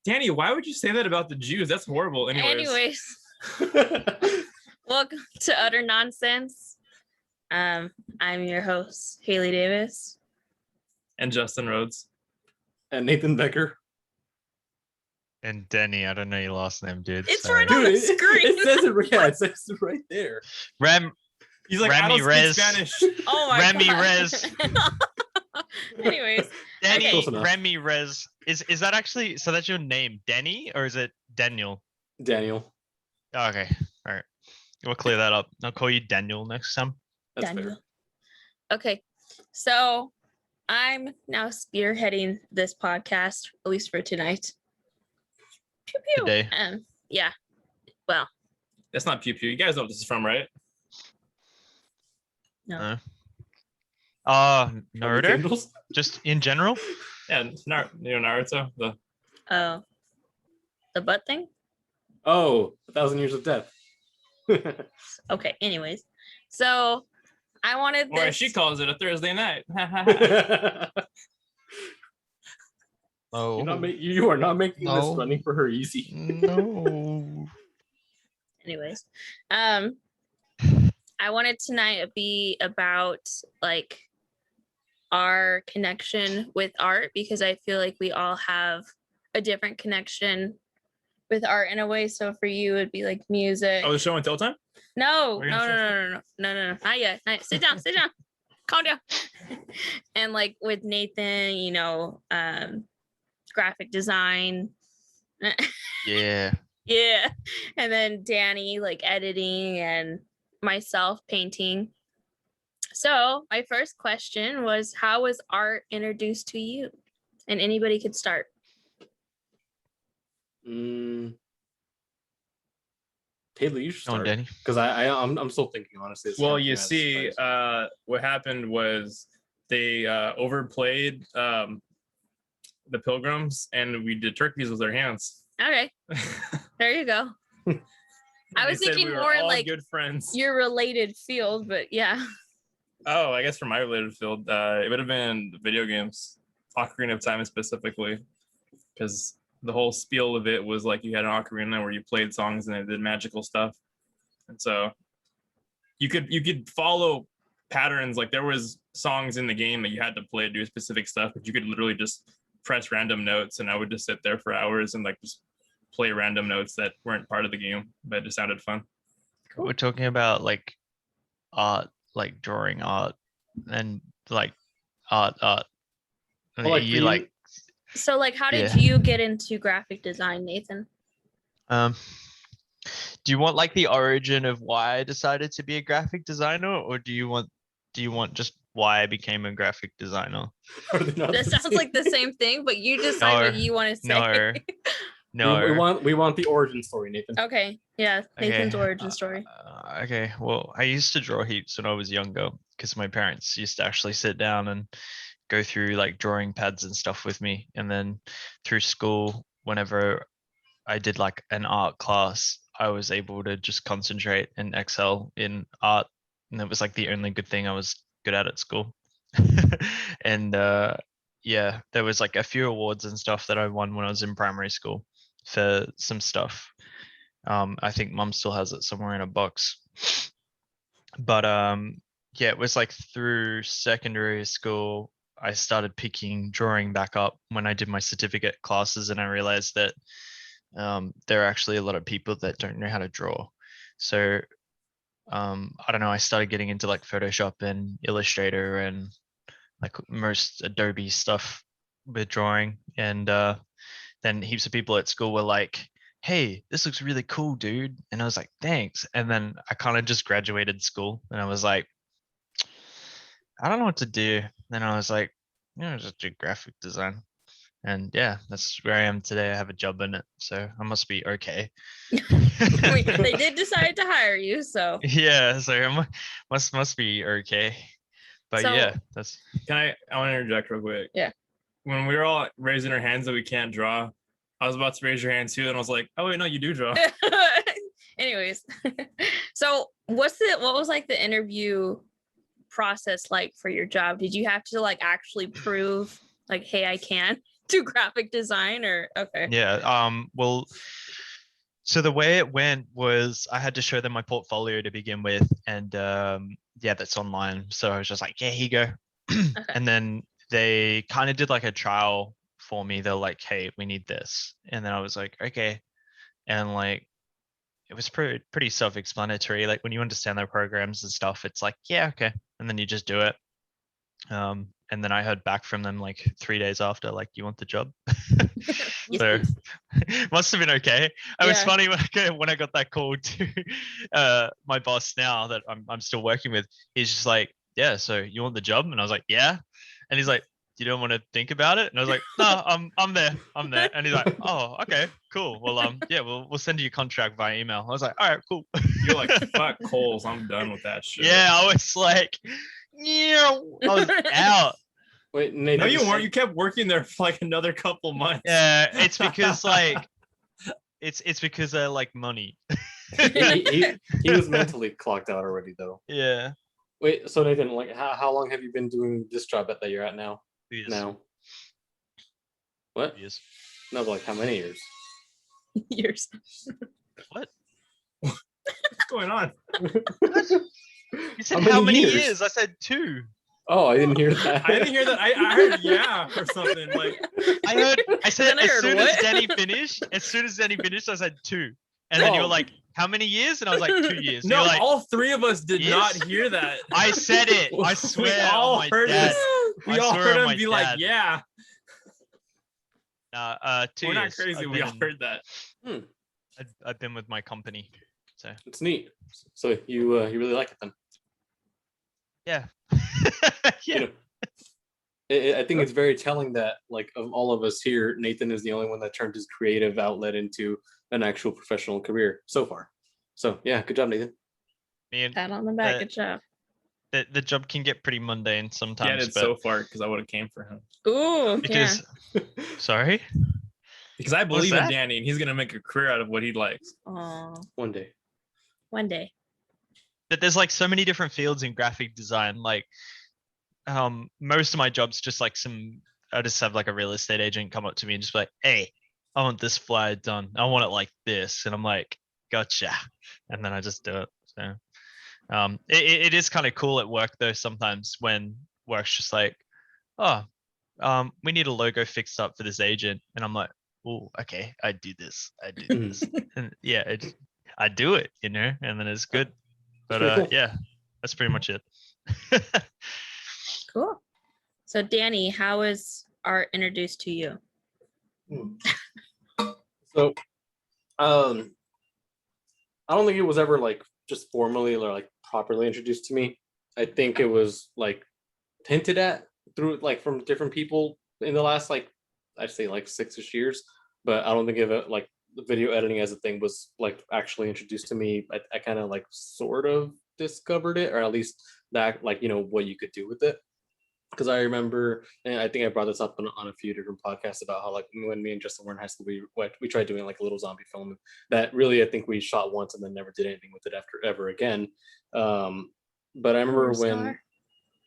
Danny, why would you say that about the Jews? That's horrible. Anyways, welcome to Utter Nonsense. I'm your host, Haley Davis. And Justin Rhodes. And Nathan Becker. And Denny, I don't know your last name, dude. It's sorry. right on the screen. It says it. Yeah, it says it right there. He's like, I don't speak Spanish. Oh my Remy god. Rez. Anyways, Denny okay. Remy Rez. Is that actually, so that's your name, Denny, or is it Daniel? Daniel. Oh, okay. All right. We'll clear that up. I'll call you Daniel next time. That's Daniel. fair. Okay, so I'm now spearheading this podcast, at least for tonight. Pew, pew. Today. Yeah. Well, That's not pew pew. You guys know what this is from, right? no. Naruto? Angels? Just in general? Yeah, Naruto. Oh, the butt thing. Oh, 1,000 Years of Death. Okay. Anyways, so I wanted Or as this. she calls it, a Thursday night. Oh. You are not making No. this running for her easy. No. Anyways, I wanted tonight to be about like our connection with art, because I feel like we all have a different connection with art in a way. So for you, it'd be like music. Oh, the show and tell time? No, We're no, gonna no, no, no, no, no, not yet. Not yet. Sit down, sit down, calm down. And like with Nathan, you know, graphic design. Yeah. Yeah. And then Danny, like editing, and myself painting. So my first question was, how was art introduced to you? And anybody could start. Taylor, you should Go on, start. Denny. Because I'm still thinking, honestly. It's Well, hard you to see, surprise. what happened was they overplayed the Pilgrims, and we did turkeys with our hands. Okay, there you go. I was They said thinking we were more all like good friends. your related field, but yeah. Oh, I guess for my related field, it would have been video games, Ocarina of Time specifically, because the whole spiel of it was like you had an ocarina where you played songs and it did magical stuff, and so you could follow patterns. Like there was songs in the game that you had to play to do specific stuff, but you could literally just press random notes, and I would just sit there for hours and like just play random notes that weren't part of the game, but it just sounded fun. We're talking about like art, like drawing art, and like art. Well, like, You for like So like, how did Yeah. you get into graphic design, Nathan? do you want like the origin of why I decided to be a graphic designer, or do you want just why I became a graphic designer? Are they not That the sounds same? like the same thing, but you decide what No, you want to say. No. No. We want the origin story, Nathan. Okay, yeah, Nathan's Okay, origin story. Okay, well, I used to draw heaps when I was younger because my parents used to actually sit down and go through like drawing pads and stuff with me. And then through school, whenever I did like an art class, I was able to just concentrate and excel in art. And it was like the only good thing I was good at school. And yeah, there was like a few awards and stuff that I won when I was in primary school for some stuff. I think mum still has it somewhere in a box. But yeah, it was like through secondary school, I started picking drawing back up when I did my certificate classes, and I realized that there are actually a lot of people that don't know how to draw. So I don't know, I started getting into like Photoshop and Illustrator and like most Adobe stuff with drawing. And then heaps of people at school were like, hey, this looks really cool, dude. And I was like, thanks. And then I kind of just graduated school and I was like, I don't know what to do. Then I was like, just do graphic design. And yeah, that's where I am today. I have a job in it, so I must be okay. They did decide to hire you, so Yeah, so I must be okay. But So- yeah, that's I want to interject real quick. Yeah. When we were all raising our hands that we can't draw, I was about to raise your hand too, and I was like, oh wait, no, you do draw. anyways. So what was like the interview process like for your job? Did you have to like actually prove like, hey, I can? do graphic design or okay. Yeah. Well, so the way it went was I had to show them my portfolio to begin with, and yeah, that's online. So I was just like, yeah, here you go. Okay. And then they kind of did like a trial for me. They're like, hey, we need this. And then I was like, okay. And like, it was pretty self-explanatory. Like when you understand their programs and stuff, it's like, yeah, okay. And then you just do it. And then I heard back from them like 3 days after, like, you want the job? So must have been okay. It was Yeah. funny when I got that call to my boss now that I'm still working with. He's just like, yeah, so you want the job? And I was like, yeah. And he's like, you don't want to think about it? And I was like, no, I'm there. And he's like, oh, okay, cool. Well, yeah, we'll send you a contract via email. I was like, all right, cool. You're like, fuck Coles, I'm done with that shit. Yeah, I was like, yeah, I was out. Wait, No, Nathan. you weren't. You kept working there for like another couple months. Yeah, it's because like it's because I like money. he was mentally clocked out already though. Yeah. Wait, so Nathan, like how long have you been doing this job that you're at now? Years. Now. What? Years. No, but like how many years? Years. What? What's going on? You said how many years? I said 2. Oh, I didn't hear that. I didn't hear that. I heard yeah or something. Like I said Then I as heard soon what? as Danny finished, I said 2. And then you were Oh. like, how many years? And I was like, 2 years. And no, you're like, all three of us did Yes. not hear that. I said it. I swear. We all on my heard dad. this. We I all swear heard on him my be like, dad. yeah. 2 We're not years. crazy. We all heard that. I've been with my company. So It's neat. So you really like it then? yeah. You Yeah. know, I think it's very telling that like of all of us here, Nathan is the only one that turned his creative outlet into an actual professional career so far. So yeah, good job, Nathan. Me and Pat on the back. Uh, Good job. the job can get pretty mundane Get sometimes, it but so far because I would have came for him. Ooh, yeah. because sorry. Because I What's believe in that? Danny and he's gonna make a career out of what he likes. Oh, One day. one day. But there's like so many different fields in graphic design. Like most of my jobs just like I just have like a real estate agent come up to me and just be like, hey, I want this flyer done. I want it like this. And I'm like, gotcha. And then I just do it. So it is kind of cool at work though sometimes when work's just like, oh, we need a logo fixed up for this agent. And I'm like, oh, okay, I do this. And yeah, I do it, and then it's good. But pretty cool. yeah, that's pretty much it. Cool. So Danny, how was art introduced to you? So, I don't think it was ever like just formally or like properly introduced to me. I think it was like hinted at through like from different people in the last like I'd say like 6-ish years, but I don't think of it like the video editing as a thing was like actually introduced to me. I kind of like sort of discovered it, or at least that like what you could do with it. Because I remember, and I think I brought this up on a few different podcasts about how like when me and Justin were in high school, we tried doing like a little zombie film that really I think we shot once and then never did anything with it ever again. But I remember when, Star?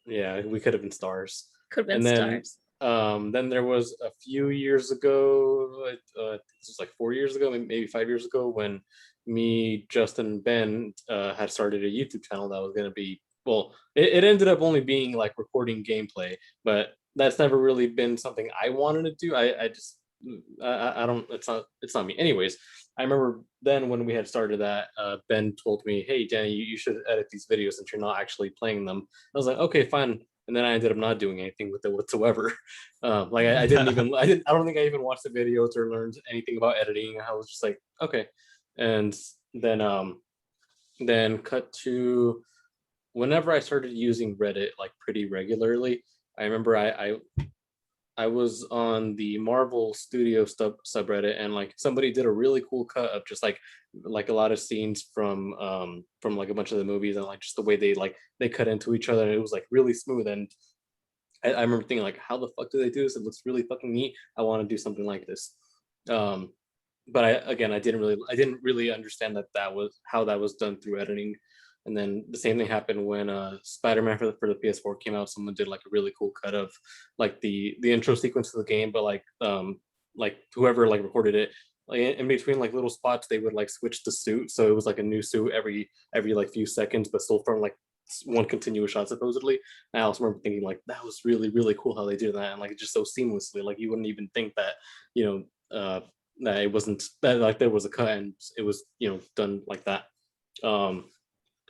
yeah, we could have been stars. Could have been And then, stars. then there was a few years ago, this was like 4 years ago, maybe 5 years ago, when me, Justin, and Ben had started a YouTube channel that was going to be, well, it ended up only being like recording gameplay, but that's never really been something I wanted to do. I don't, it's not me. Anyways, I remember then when we had started that, Ben told me, hey, Danny, you should edit these videos since you're not actually playing them. I was like, okay, fine. And then I ended up not doing anything with it whatsoever. Like I don't think I even watched the videos or learned anything about editing. I was just like, okay. And then cut to whenever I started using Reddit like pretty regularly. I remember I was on the Marvel Studio subreddit, and like somebody did a really cool cut of just like a lot of scenes from like a bunch of the movies, and like just the way they cut into each other, and it was like really smooth. And I remember thinking like, how the fuck do they do this? It looks really fucking neat. I want to do something like this. But I didn't really understand that was how that was done through editing And then the same thing happened when Spider-Man for the PS4 came out. Someone did like a really cool cut of like the intro sequence of the game, but like whoever like recorded it, like in between like little spots, they would like switch the suit, so it was like a new suit every like few seconds, but still from like one continuous shot supposedly. And I also remember thinking like that was really cool how they did that, and like just so seamlessly, like you wouldn't even think that, you that it wasn't that like there was a cut and it was done like that.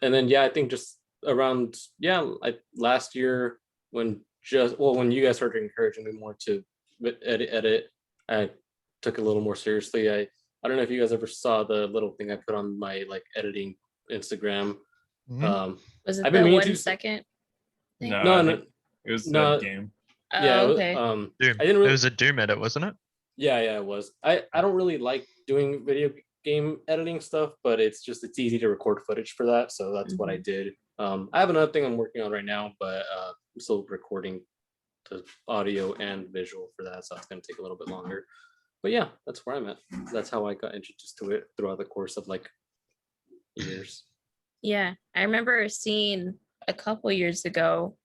And then yeah, I think just around last year when when you guys started encouraging me more to edit, I took it a little more seriously. I don't know if you guys ever saw the little thing I put on my like editing Instagram. Mhm. Was it I've been the meaning 1 to- second? thing? No, No, I no, think it was no. the game. yeah, Oh, okay. Doom. I didn't really. It was a Doom edit, wasn't it? Yeah, it was. I don't really like doing video game editing stuff, but it's easy to record footage for that, so that's what I did. I have another thing I'm working on right now, but I'm still recording the audio and visual for that, so it's gonna take a little bit longer. But yeah, that's where I'm at. That's how I got introduced to it throughout the course of like years. Yeah, I remember seeing a couple years ago.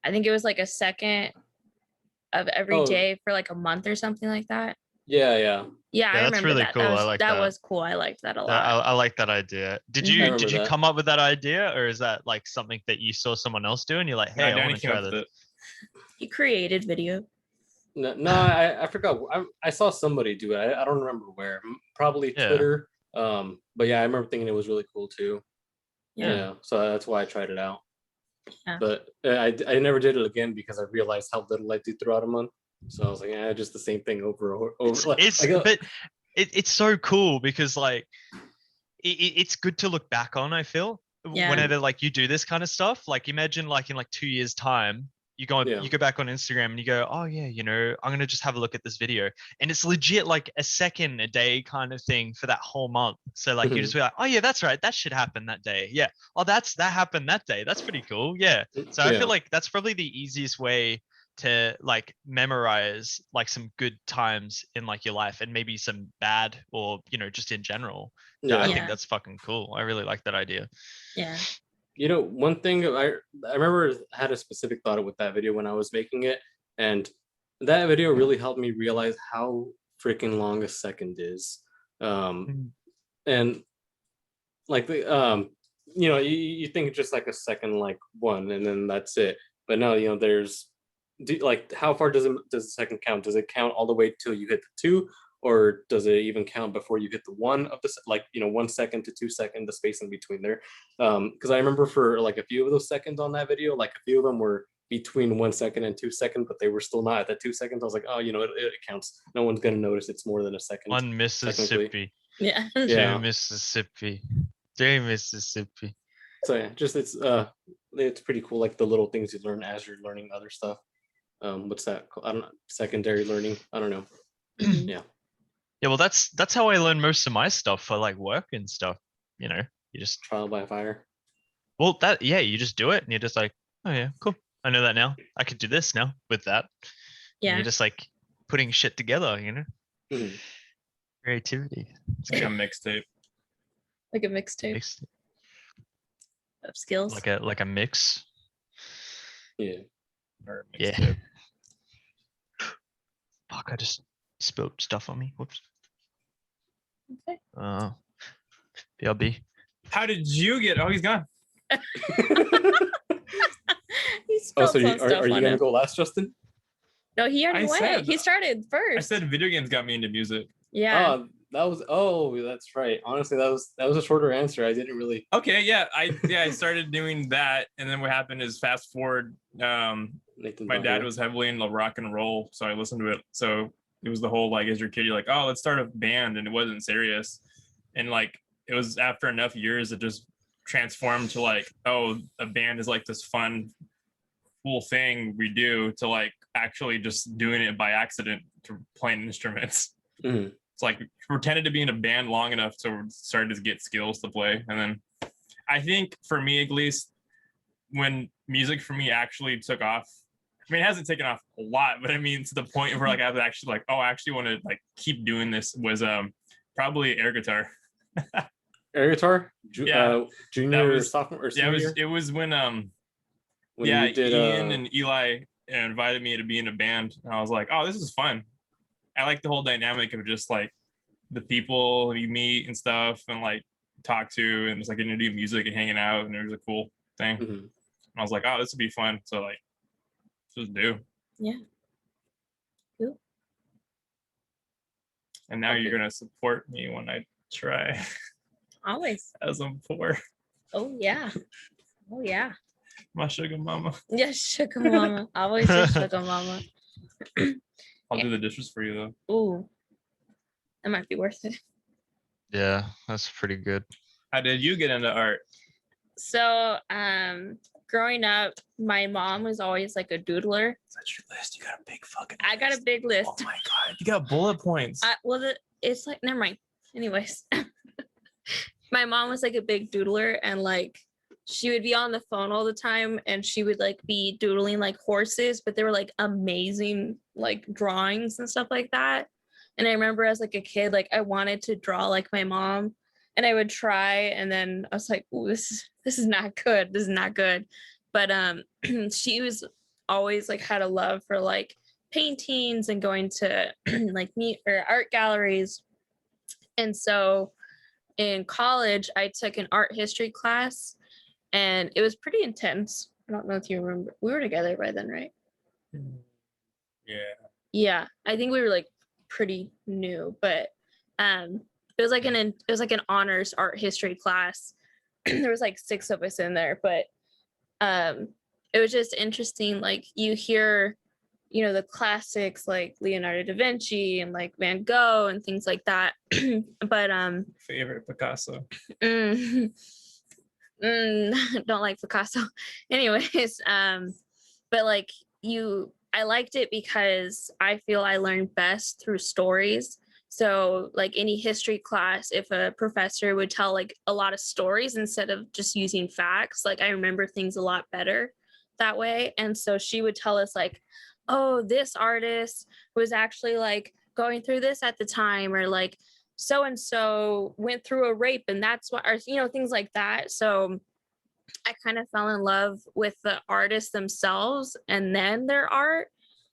I think it was like a second of every Oh. day for like a month or something like that. Yeah. Yeah, Yeah, I that's remember really that. cool. I That was like that that. was cool. I liked that a I, lot. I like that idea. Did Mhm. you I remember did you that. come up with that idea, or is that like something that you saw someone else do and you're like, hey, I Danny want to came try up with this? it. He created video. No, I forgot. I saw somebody do it. I don't remember where. Probably Yeah. Twitter. But yeah, I remember thinking it was really cool too. Yeah. Yeah, so that's why I tried it out. Yeah. But I never did it again because I realized how little I do throughout a month. So I was like, yeah, just the same thing over and over. It's so cool because like it's good to look back on. I feel Yeah. whenever like you do this kind of stuff, like imagine like in like 2 years time, you go back on Instagram and you go, oh yeah, I'm gonna just have a look at this video, and it's legit like a second a day kind of thing for that whole month. So like you just be like, oh yeah, that's right, that should happen that day. Yeah. Oh, that happened that day. That's pretty cool. Yeah. So I feel like that's probably the easiest way to like memorize like some good times in like your life and maybe some bad or just in general. Yeah, I think Yeah. that's fucking cool. I really like that idea. Yeah. One thing I remember I had a specific thought with that video when I was making it, and that video really helped me realize how freaking long a second is. And like the you think just like a second, like one, and then that's it. But no, there's like how far does the second count? Does it count all the way till you hit the 2, or does it even count before you hit the 1 of the 1 second to 2 second, the space in between there? Because I remember for like a few of those seconds on that video, like a few of them were between 1 second and 2 seconds, but they were still not at that 2 seconds. I was like, oh, it counts. No one's gonna notice it's more than a second. 1 Mississippi. Yeah. 2 Mississippi. 3 Mississippi. So yeah, just it's pretty cool, like the little things you learn as you're learning other stuff. What's that called? I don't know. Secondary learning. I don't know. Yeah. Yeah, well, that's how I learn most of my stuff for like work and stuff. You just Trial by fire. well, you just do it and you're just like, oh yeah, cool. I know that now. I could do this now with that. And Yeah. you're just like putting shit together, Mhm. Creativity. It's like a mixtape. Like a mixtape Mix, of skills. like a mix. Yeah. Or a Yeah. mixtape. Fuck! I just spilled stuff on me. Whoops. Okay. BRB. How did you get? Oh, he's gone. He Oh, spilled so some stuff are you on gonna him. go last, Justin? No, he already I went. said- He started first. I said video games got me into music. Yeah. That's right. Honestly, that was a shorter answer. I didn't really. Okay, yeah, I started doing that, and then what happened is fast forward. Nathan My Butler. dad was heavily into rock and roll, so I listened to it. So it was the whole like, as your kid, you're like, oh, let's start a band, and it wasn't serious. And like, it was after enough years, it just transformed to like, oh, a band is like this fun, cool thing we do, to like actually just doing it by accident to playing instruments. Mhm. It's like pretended to be in a band long enough to start to get skills to play. And then I think for me, at least, when music for me actually took off, I mean, it hasn't taken off a lot, but I mean, to the point where like I was actually like, oh, I actually want to like keep doing this, was probably air guitar. Air guitar? Yeah, junior, was- sophomore, or Yeah, senior year? it was when When yeah, you did, Ian and Eli invited me to be in a band, and I was like, oh, this is fun. I like the whole dynamic of just like the people you meet and stuff, and like talk to, and just like getting to do music and hanging out, and it was a cool thing. Mhm. And I was like, oh, this would be fun. So like, just do. Yeah. Cool. And now you're Okay. gonna support me when I try, Always. as I'm poor, Oh yeah. Oh yeah. my sugar mama. Yes, sugar mama. Always a sugar mama. I'll Yeah. do the dishes for you though. Ooh. That might be worth it. Yeah, that's pretty good. How did you get into art? So growing up, my mom was always like a doodler. That's your list. You got a big fucking. I got a list. big list. Oh my god, you got bullet points. It's like never mind. Anyways, my mom was like a big doodler, and like she would be on the phone all the time, and she would like be doodling like horses, but they were like amazing like drawings and stuff like that. And I remember as like a kid, like I wanted to draw like my mom, and I would try, and then I was like, "Ooh, this is not good. This is not good." But she was always like had a love for like paintings and going to like meet or art galleries. And so in college, I took an art history class, and it was pretty intense. I don't know if you remember. We were together by then, right? Yeah. Yeah, I think we were like pretty new, but it was like an honors art history class. There was like 6 of us in there, but it was just interesting. Like you hear, the classics like Leonardo da Vinci and like Van Gogh and things like that. But Favorite Picasso. don't like Picasso. Anyways, but like I liked it because I feel I learned best through stories. So like any history class, if a professor would tell like a lot of stories instead of just using facts, like I remember things a lot better that way. And so she would tell us like, oh, this artist was actually like going through this at the time, or like so and so went through a rape, and that's what, or things like that. So I kind of fell in love with the artists themselves and then their art.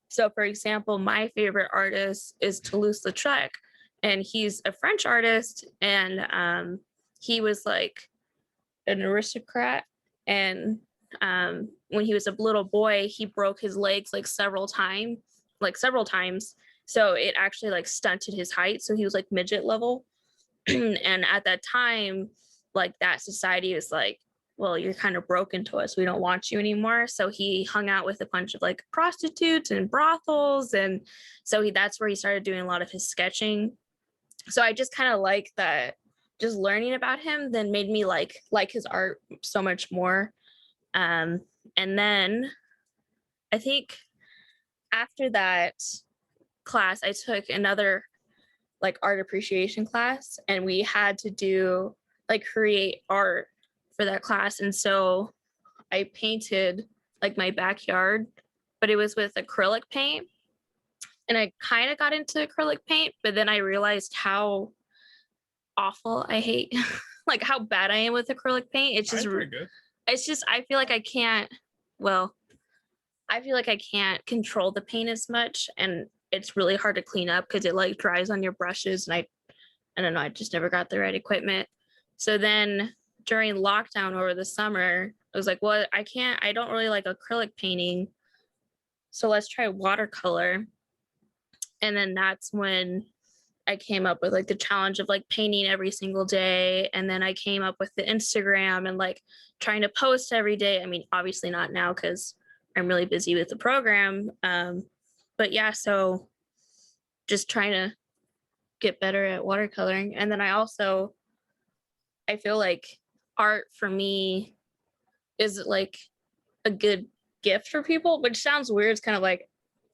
So, for example, my favorite artist is Toulouse-Lautrec, and he's a French artist, and he was like an aristocrat. And when he was a little boy, he broke his legs like several times. So it actually like stunted his height. So he was like midget level. And at that time, like that society was like, well, you're kind of broken to us. We don't want you anymore. So he hung out with a bunch of like prostitutes and brothels. And so that's where he started doing a lot of his sketching. So I just kind of like that, just learning about him then made me like his art so much more. And then I think after that class, I took another like art appreciation class, and we had to do like create art for that class. And so I painted like my backyard, but it was with acrylic paint. And I kind of got into acrylic paint, but then I realized how awful I hate like how bad I am with acrylic paint. It's just Pretty good. I feel like I can't control the paint as much, and it's really hard to clean up because it like dries on your brushes, and I don't know, I just never got the right equipment. So then during lockdown over the summer, I was like, well, I don't really like acrylic painting, so let's try watercolor. And then that's when I came up with like the challenge of like painting every single day. And then I came up with the Instagram and like trying to post every day. I mean, obviously not now because I'm really busy with the program. But yeah, so just trying to get better at watercoloring. And then I feel like art for me is like a good gift for people, which sounds weird. It's kind of like,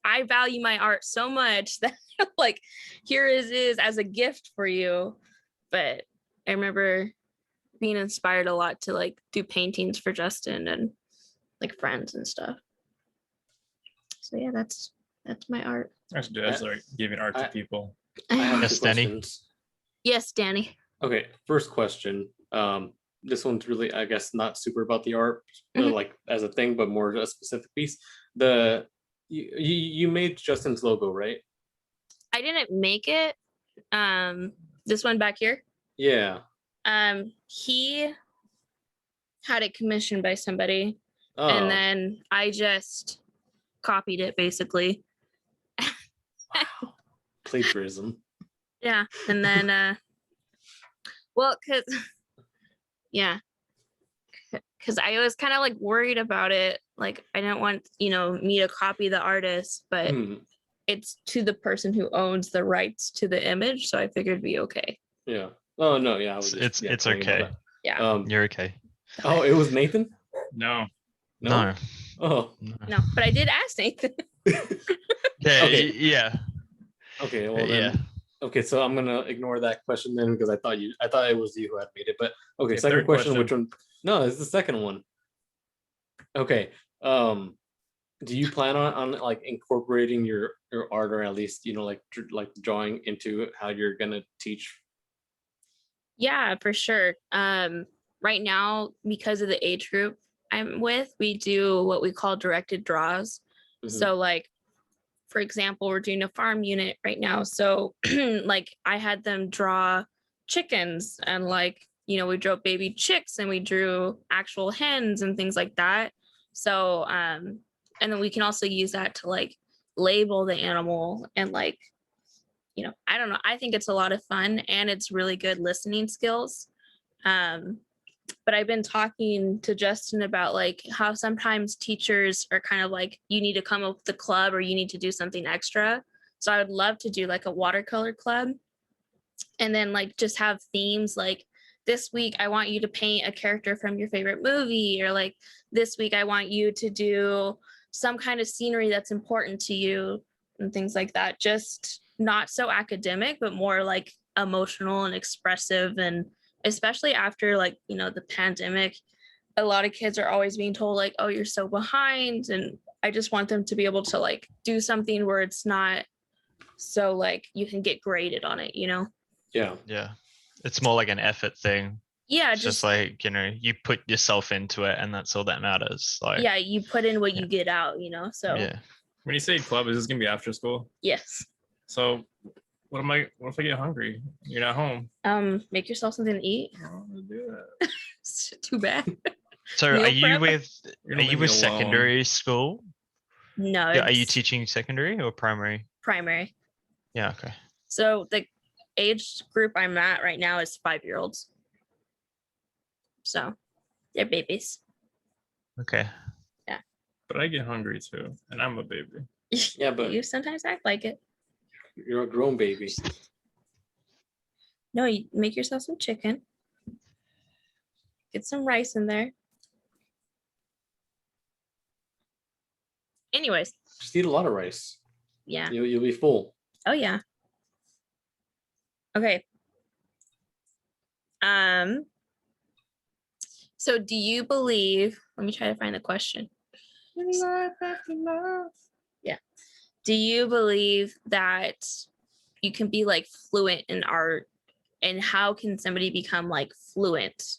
I value my art so much that like here it is as a gift for you. But I remember being inspired a lot to like do paintings for Justin and like friends and stuff. So yeah, that's my art. I should do that. Like giving art to people. I have Yes, two Danny. questions. Yes, Danny. Okay, first question. this one's really, I guess, not super about the art, Mhm. like as a thing, but more a specific piece. You made Justin's logo, right? I didn't make it. This one back here. Yeah. He had it commissioned by somebody, Oh, and then I just copied it basically. plagiarism. Yeah, and then well, cause yeah, cause I was kind of like worried about it. Like I didn't want me to copy the artist, but Hmm. it's to the person who owns the rights to the image, so I figured it'd be okay. Yeah. Oh no, yeah. I was It's just, yeah, it's playing about okay. that. Yeah. You're okay. Oh, it was Nathan? No. No. No. Oh. No. No, but I did ask Nathan. Yeah. Okay. Yeah. Okay. Well then. Yeah. Okay, so I'm gonna ignore that question then because I thought it was you who had made it. But okay, Okay, second third question, question. which one? No, it's the second one. Okay. Do you plan on like incorporating your art, or at least like drawing into how you're gonna teach? Yeah, for sure. Right now, because of the age group I'm with, we do what we call directed draws. Mhm. So, like, for example, we're doing a farm unit right now. So, like, I had them draw chickens, and we drew baby chicks, and we drew actual hens and things like that. So, and then we can also use that to like label the animal and like I don't know. I think it's a lot of fun and it's really good listening skills. Um, but I've been talking to Justin about like how sometimes teachers are kind of like, you need to come up with a club or you need to do something extra. So I would love to do like a watercolor club and then like just have themes like this week I want you to paint a character from your favorite movie, or like this week I want you to do some kind of scenery that's important to you and things like that. Just not so academic, but more like emotional and expressive. And especially after like, the pandemic, a lot of kids are always being told like, oh, you're so behind. And I just want them to be able to like do something where it's not so like you can get graded on it, Yeah. Yeah. It's more like an effort thing. Yeah, It's just like, you put yourself into it and that's all that matters. Like, yeah, you put in what yeah. you get out, so yeah. When you say club, is this gonna be after school? yes. So what if I get hungry? You're not home. Make yourself something to eat. I don't wanna do that. It's too bad. So Meal are you prep? with You're are gonna you leave me with alone. secondary school? No, Yeah, are you it's teaching secondary or primary? primary. Yeah, okay. So the age group I'm at right now is 5-year-olds. So they're babies. Okay. But I get hungry too, and I'm a baby. Yeah, but You sometimes act like it. you're a grown baby. No, you make yourself some chicken. Get some rice in there. Anyways, Just eat a lot of rice. yeah. You'll be full. Oh yeah. Okay. So do you believe, let me try to find the question. Yeah. Do you believe that you can be like fluent in art, and how can somebody become like fluent?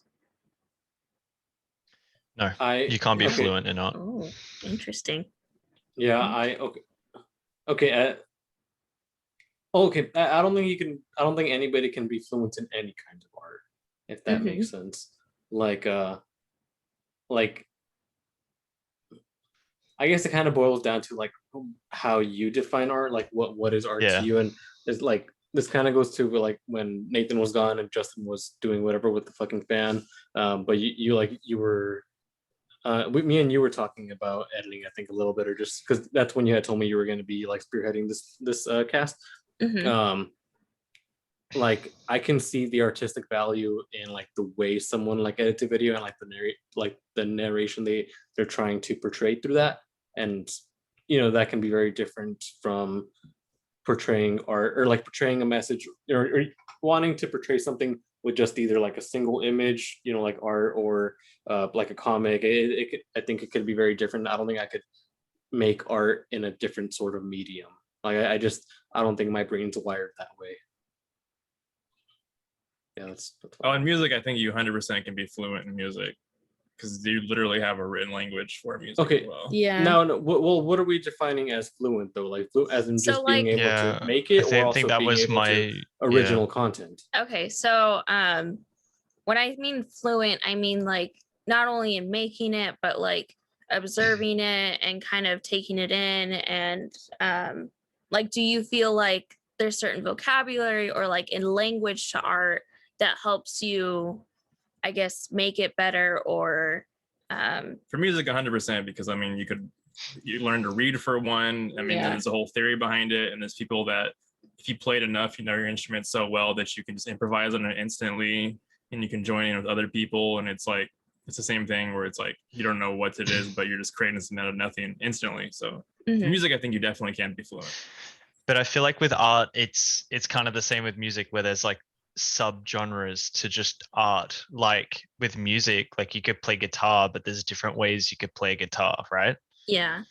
No, you can't be fluent in art. Oh, interesting. Yeah, okay. Okay, I don't think anybody can be fluent in any kind of art, if that makes sense. Like I guess it kind of boils down to like how you define art, like what is art Yeah. to you, and it's like this kind of goes to like when Nathan was gone and Justin was doing whatever with the fucking fan. But you were me and you were talking about editing, I think a little bit, or just because that's when you had told me you were going to be like spearheading this cast. Mhm. Like I can see the artistic value in like the way someone like edits a video and like the narration they're trying to portray through that, and that can be very different from portraying art, or like portraying a message, or wanting to portray something with just either like a single image, like art, or like a comic. I think it could be very different. I don't think I could make art in a different sort of medium. Like I don't think my brain's wired that way. Yeah, that's Oh, in music, I think you 100% can be fluent in music because you literally have a written language for music Okay. as well. Yeah. Now, no, well, what are we defining as fluent though? Like fluent as in So, just being like- able Yeah, to make I it, or think also that being was able to my original content. Okay, so when I mean fluent, I mean like not only in making it, but like observing it and kind of taking it in. And like, do you feel like there's certain vocabulary or like in language to art that helps you, I guess, make it better? Or For music, 100% because I mean, you learn to read for one. I mean, Yeah. there's a whole theory behind it, and there's people that if you played enough, you know your instrument so well that you can just improvise on it instantly, and you can join in with other people, and it's like it's the same thing where it's like you don't know what it is, but you're just creating something out of nothing instantly. So for mhm. music, I think you definitely can be fluent. But I feel like with art, it's kind of the same with music, where there's like subgenres to just art. Like with music, like you could play guitar, but there's different ways you could play guitar, right? Yeah.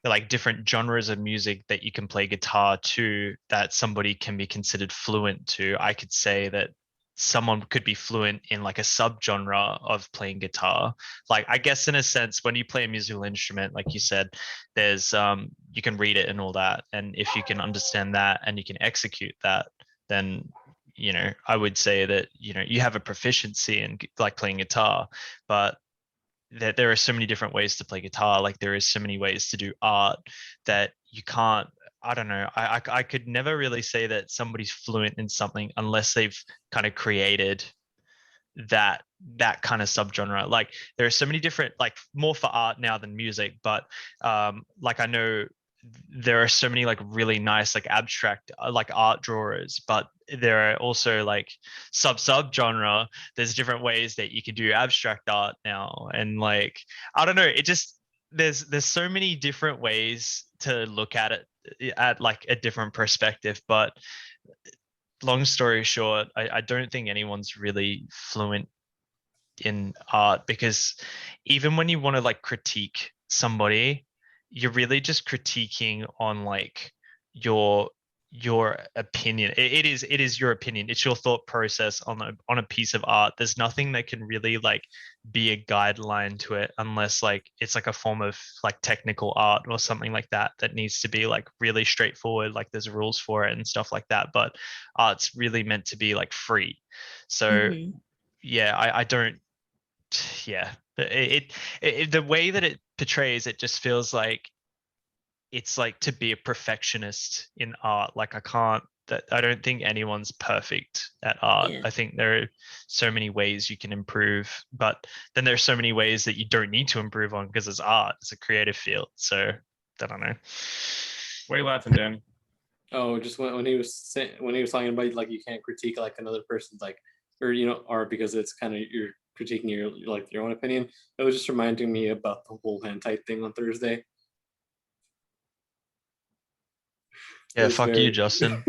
They're like different genres of music that you can play guitar to that somebody can be considered fluent to. I could say that someone could be fluent in like a subgenre of playing guitar. Like I guess in a sense, when you play a musical instrument, like you said, there's you can read it and all that. And if you can understand that and you can execute that, then you know, I would say that, you know, you have a proficiency in like playing guitar, but that there are so many different ways to play guitar. Like there is so many ways to do art that you can't, I don't know. I could never really say that somebody's fluent in something unless they've kind of created that kind of subgenre. Like there are so many different, like more for art now than music, but like I know there are so many like really nice like abstract like art drawers, but there are also like sub genre. There's different ways that you can do abstract art now, and like I don't know, it just there's so many different ways to look at it at like a different perspective. But long story short, I don't think anyone's really fluent in art, because even when you want to like critique somebody, you're really just critiquing on like your opinion. It is your opinion. It's your thought process on a piece of art. There's nothing that can really like be a guideline to it unless like it's like a form of like technical art or something like that that needs to be like really straightforward, like there's rules for it and stuff like that. But art's really meant to be like free. So Mhm. yeah, I don't, yeah, the way that it portrays it just feels like it's like to be a perfectionist in art. Like I don't think anyone's perfect at art. Yeah. I think there are so many ways you can improve, but then there's so many ways that you don't need to improve on because it's art, it's a creative field. So I don't know. Why are you laughing, Danny? Oh, just when he was when he was talking about like you can't critique like another person's like, or you know, art because it's kind of you're critiquing your like your own opinion. It was just reminding me about the whole hentai thing on Thursday. Yeah, It's fuck you, very- Justin.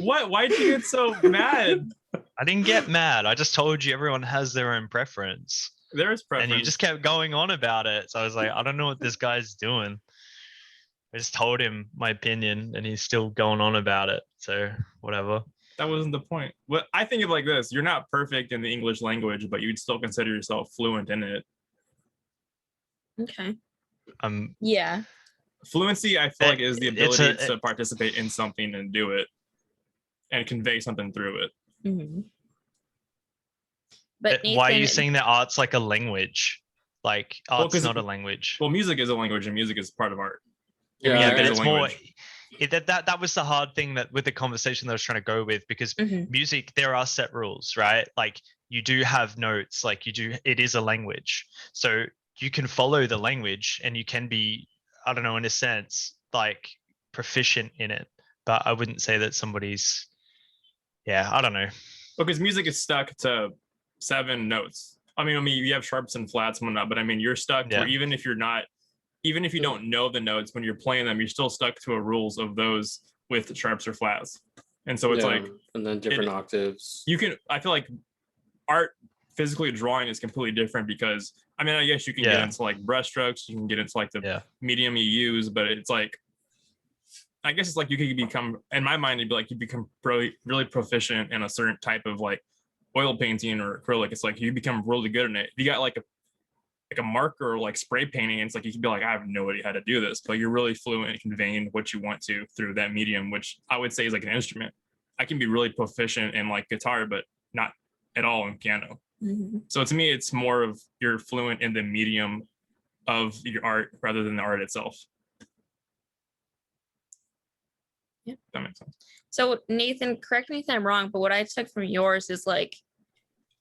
What? Why'd you get so mad? I didn't get mad. I just told you everyone has their own preference. There is preference. And you just kept going on about it. So I was like, I don't know what this guy's doing. I just told him my opinion and he's still going on about it. So whatever. That wasn't the point. What I think of like this: you're not perfect in the English language, but you'd still consider yourself fluent in it. Okay. Yeah. Fluency, I feel like, is the It's ability to participate in something and do it and convey something through it. Mhm. But why are you Nathan- saying that art's like a language? Like art's 'cause- not a language. Well, music is a language, and music is part of art. Yeah, Yeah, music but is a it's more language. that was the hard thing that with the conversation that I was trying to go with, because Mhm. music, there are set rules, right? Like you do have notes, like it is a language. So you can follow the language and you can be, I don't know, in a sense, like proficient in it. But I wouldn't say that somebody's, yeah, I don't know. Because music is stuck to 7 notes. I mean, you have sharps and flats and whatnot, but I mean, you're stuck Yeah. where even if you don't know the notes when you're playing them, you're still stuck to a rules of those with sharps or flats. And so it's Yeah, like and then different octaves. I feel like art physically drawing is completely different because I mean, I guess you can get Yeah. into like brush strokes, you can get into like the Yeah. medium you use, but it's like I guess it's like you could become, in my mind, it'd be like you become really, really proficient in a certain type of like oil painting or acrylic, it's like you become really good in it. If you got like a marker or like spray painting, it's like you can be like, I have no idea how to do this, but you're really fluent in conveying what you want to through that medium, which I would say is like an instrument. I can be really proficient in like guitar, but not at all in piano. Mhm. So to me, it's more of you're fluent in the medium of your art rather than the art itself. Yeah. That makes sense. So Nathan, correct me if I'm wrong, but what I took from yours is like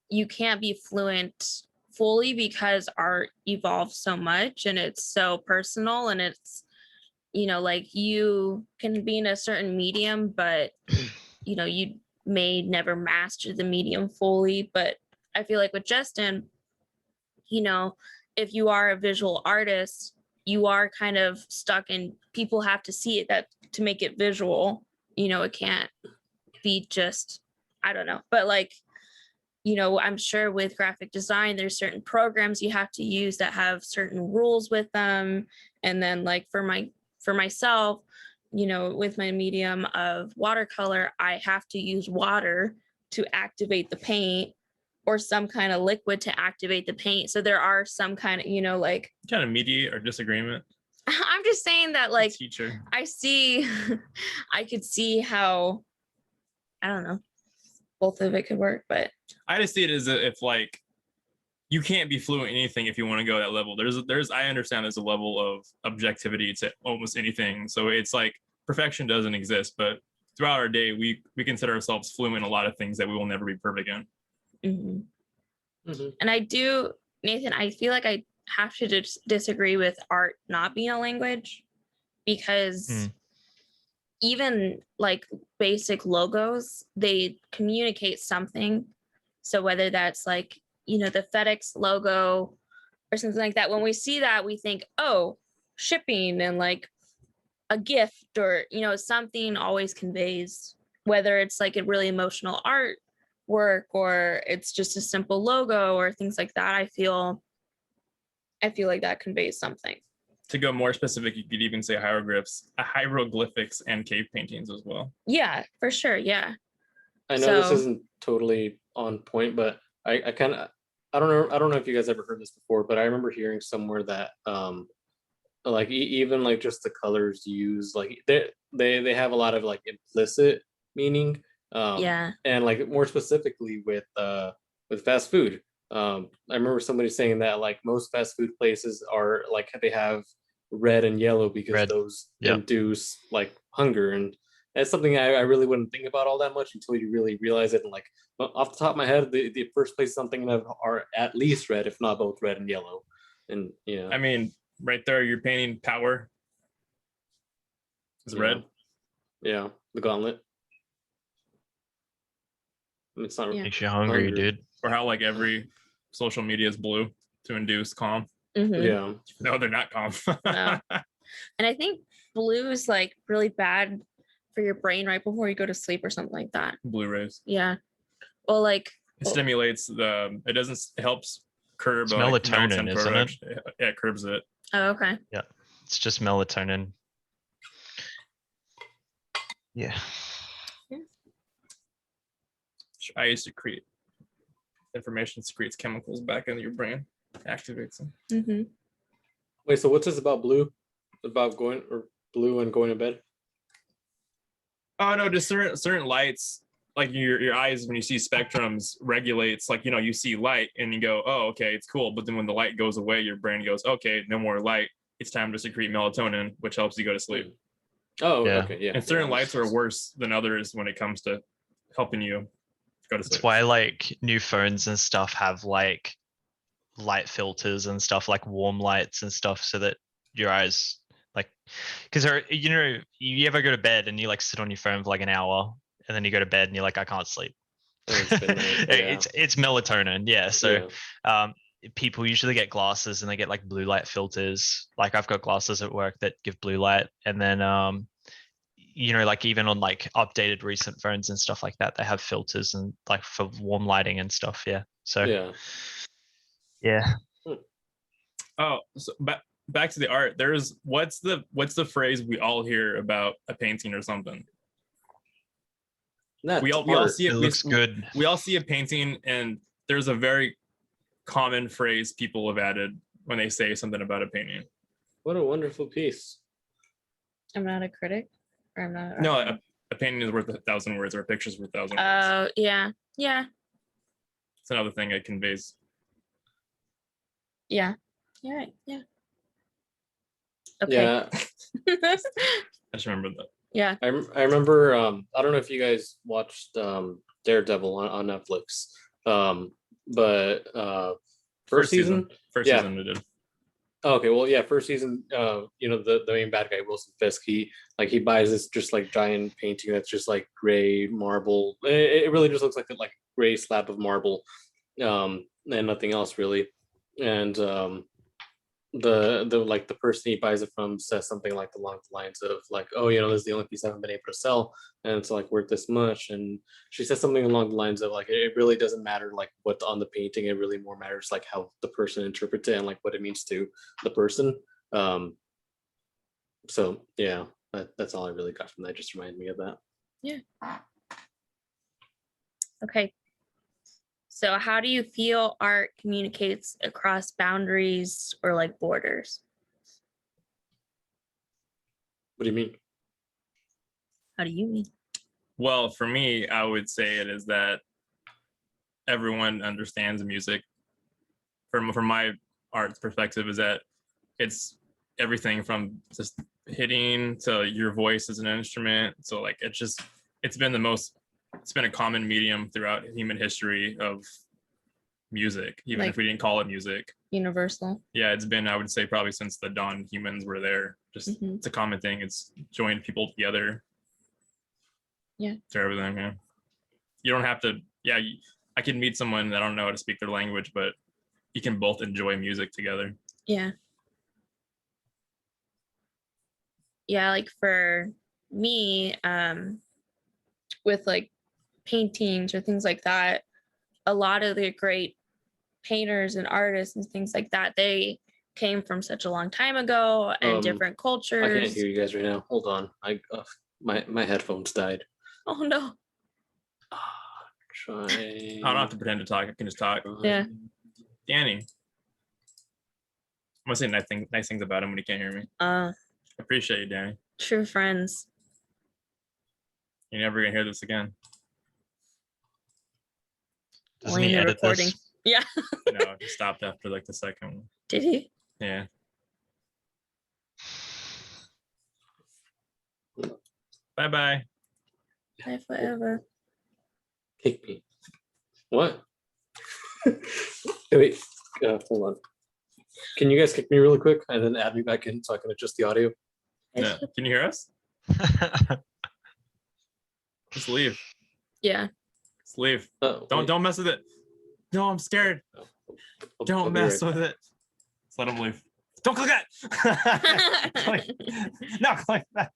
you can't be fluent fully because art evolves so much and it's so personal, and it's, like you can be in a certain medium, but you may never master the medium fully. But I feel like with Justin, if you are a visual artist, you are kind of stuck in, people have to see it, that to make it visual, it can't be just, I don't know, but like, I'm sure with graphic design, there's certain programs you have to use that have certain rules with them. And then like for myself, with my medium of watercolor, I have to use water to activate the paint, or some kind of liquid to activate the paint. So there are some kind of, like, Kind of mediate or disagreement. I'm just saying that like Teacher. I could see how, I don't know, both of it could work, but I just see it as if like you can't be fluent in anything if you want to go that level. I understand there's a level of objectivity to almost anything. So it's like perfection doesn't exist, but throughout our day, we consider ourselves fluent in a lot of things that we will never be perfect in. mhm. Mhm. And I do, Nathan, I feel like I have to disagree with art not being a language, because even like basic logos, they communicate something. So whether that's like, the FedEx logo or something like that, when we see that, we think, oh, shipping, and like a gift, or, something always conveys, whether it's like a really emotional art work or it's just a simple logo or things like that. I feel like that conveys something. To go more specific, you could even say hieroglyphics and cave paintings as well. Yeah, for sure. Yeah. I know this So- isn't totally on point, but I kind of, I don't know if you guys ever heard this before, but I remember hearing somewhere that like even like just the colors used, like they have a lot of like implicit meaning. Yeah. And like more specifically with fast food. I remember somebody saying that like most fast food places are like they have red and yellow because Red. those Yep. induce like hunger, and that's something I really wouldn't think about all that much until you really realize it. And like off the top of my head, the first places I'm thinking of are at least red, if not both red and yellow. And I mean, right there, you're painting power. It's red. Yeah, the gauntlet. I mean, it's not. Yeah. Makes you hungry, Hungry. dude. Or how like every social media is blue to induce calm. Mhm. Yeah. No, they're not calm. No. And I think blue is like really bad for your brain right before you go to sleep or something like that. Blue rays. Yeah. Well, like, It stimulates it helps curb It's melatonin, melatonin, isn't it? production. Yeah, it curbs it. oh, okay. It's just melatonin. Yeah. I used to create information, secretes chemicals back into your brain, activates them. Hmm. Wait, so what's this about blue? About going or blue and going to bed? Oh no, just certain lights, like your eyes when you see spectrums regulates, like you see light and you go, oh okay, it's cool. But then when the light goes away, your brain goes, okay, no more light. It's time to secrete melatonin, which helps you go to sleep. Oh, Yeah. okay, yeah. And certain yeah. lights are worse than others when it comes to helping you go to That's sleep. why like new phones and stuff have like light filters and stuff, like warm lights and stuff, so that your eyes like, because you ever go to bed and you like sit on your phone for like an hour and then you go to bed and you're like, I can't sleep. And it's midnight, yeah. It's melatonin, yeah. So Yeah. people usually get glasses and they get like blue light filters. Like I've got glasses at work that give blue light, and then like even on like updated recent phones and stuff like that, they have filters and like for warm lighting and stuff. Yeah. So Yeah. Oh, so back to the art. What's the phrase we all hear about a painting or something? That's we all art. see It it. looks good. We all see a painting, and there's a very common phrase people have added when they say something about a painting. What a wonderful piece. I'm not a critic, or I'm not. No, a painting is worth 1,000 words, or a picture is worth 1,000 words. Oh, yeah, yeah, It's another thing it conveys. yeah. You're right. Yeah. Okay. Yeah, I just remember that. Yeah. I remember. I don't know if you guys watched Daredevil on Netflix. But first season. First Yeah. season we did. Oh, okay, well, yeah, first season. You know, the main bad guy, Wilson Fisk. He buys this just like giant painting that's just like gray marble. It really just looks like a gray slab of marble, and nothing else really. And the person he buys it from says something like along the lines of like, oh, you know, this is the only piece I haven't been able to sell, and it's like worth this much. And she says something along the lines of like, it really doesn't matter like what's on the painting, it really more matters like how the person interprets it and like what it means to the person. So yeah, that's all I really got from that. Just reminded me of that. Okay. So how do you feel art communicates across boundaries or like borders? What do you mean? How do you mean? Well, for me, I would say it is that everyone understands music. From my art perspective, is that it's everything from just hitting to your voice as an instrument. So like it's been a common medium throughout human history of music, even Like- if we didn't call it music. Universal. Yeah, it's been, I would say, probably since the dawn humans were there. Just Mhm. it's a common thing. It's joined people together. Yeah. To everything, yeah. You don't have to, yeah, I can meet someone that I don't know how to speak their language, but you can both enjoy music together. Yeah. Yeah, like for me, with like paintings or things like that, a lot of the great painters and artists and things like that, they came from such a long time ago and different I can't cultures. hear you guys right now. Hold on. My headphones died. Oh no. Try. I don't have to pretend to talk. I can just talk. Yeah. Danny. I'm gonna say nice things about him when he can't hear me. Uh, I appreciate you, Danny. true friends. You're never gonna hear this again. Doesn't Only he in the edit recording. this? Yeah. No, he stopped after like the second one. Did he? Yeah. Bye bye. Bye forever. Kick me. What? Wait, hold on. Can you guys kick me really quick and then add me back in so I can adjust the audio? No. Can you hear us? Just leave. Yeah. Just leave. Oh, Don't mess with it. No, I'm scared. Don't mess with it. Just let him leave. Don't click that. No, click that.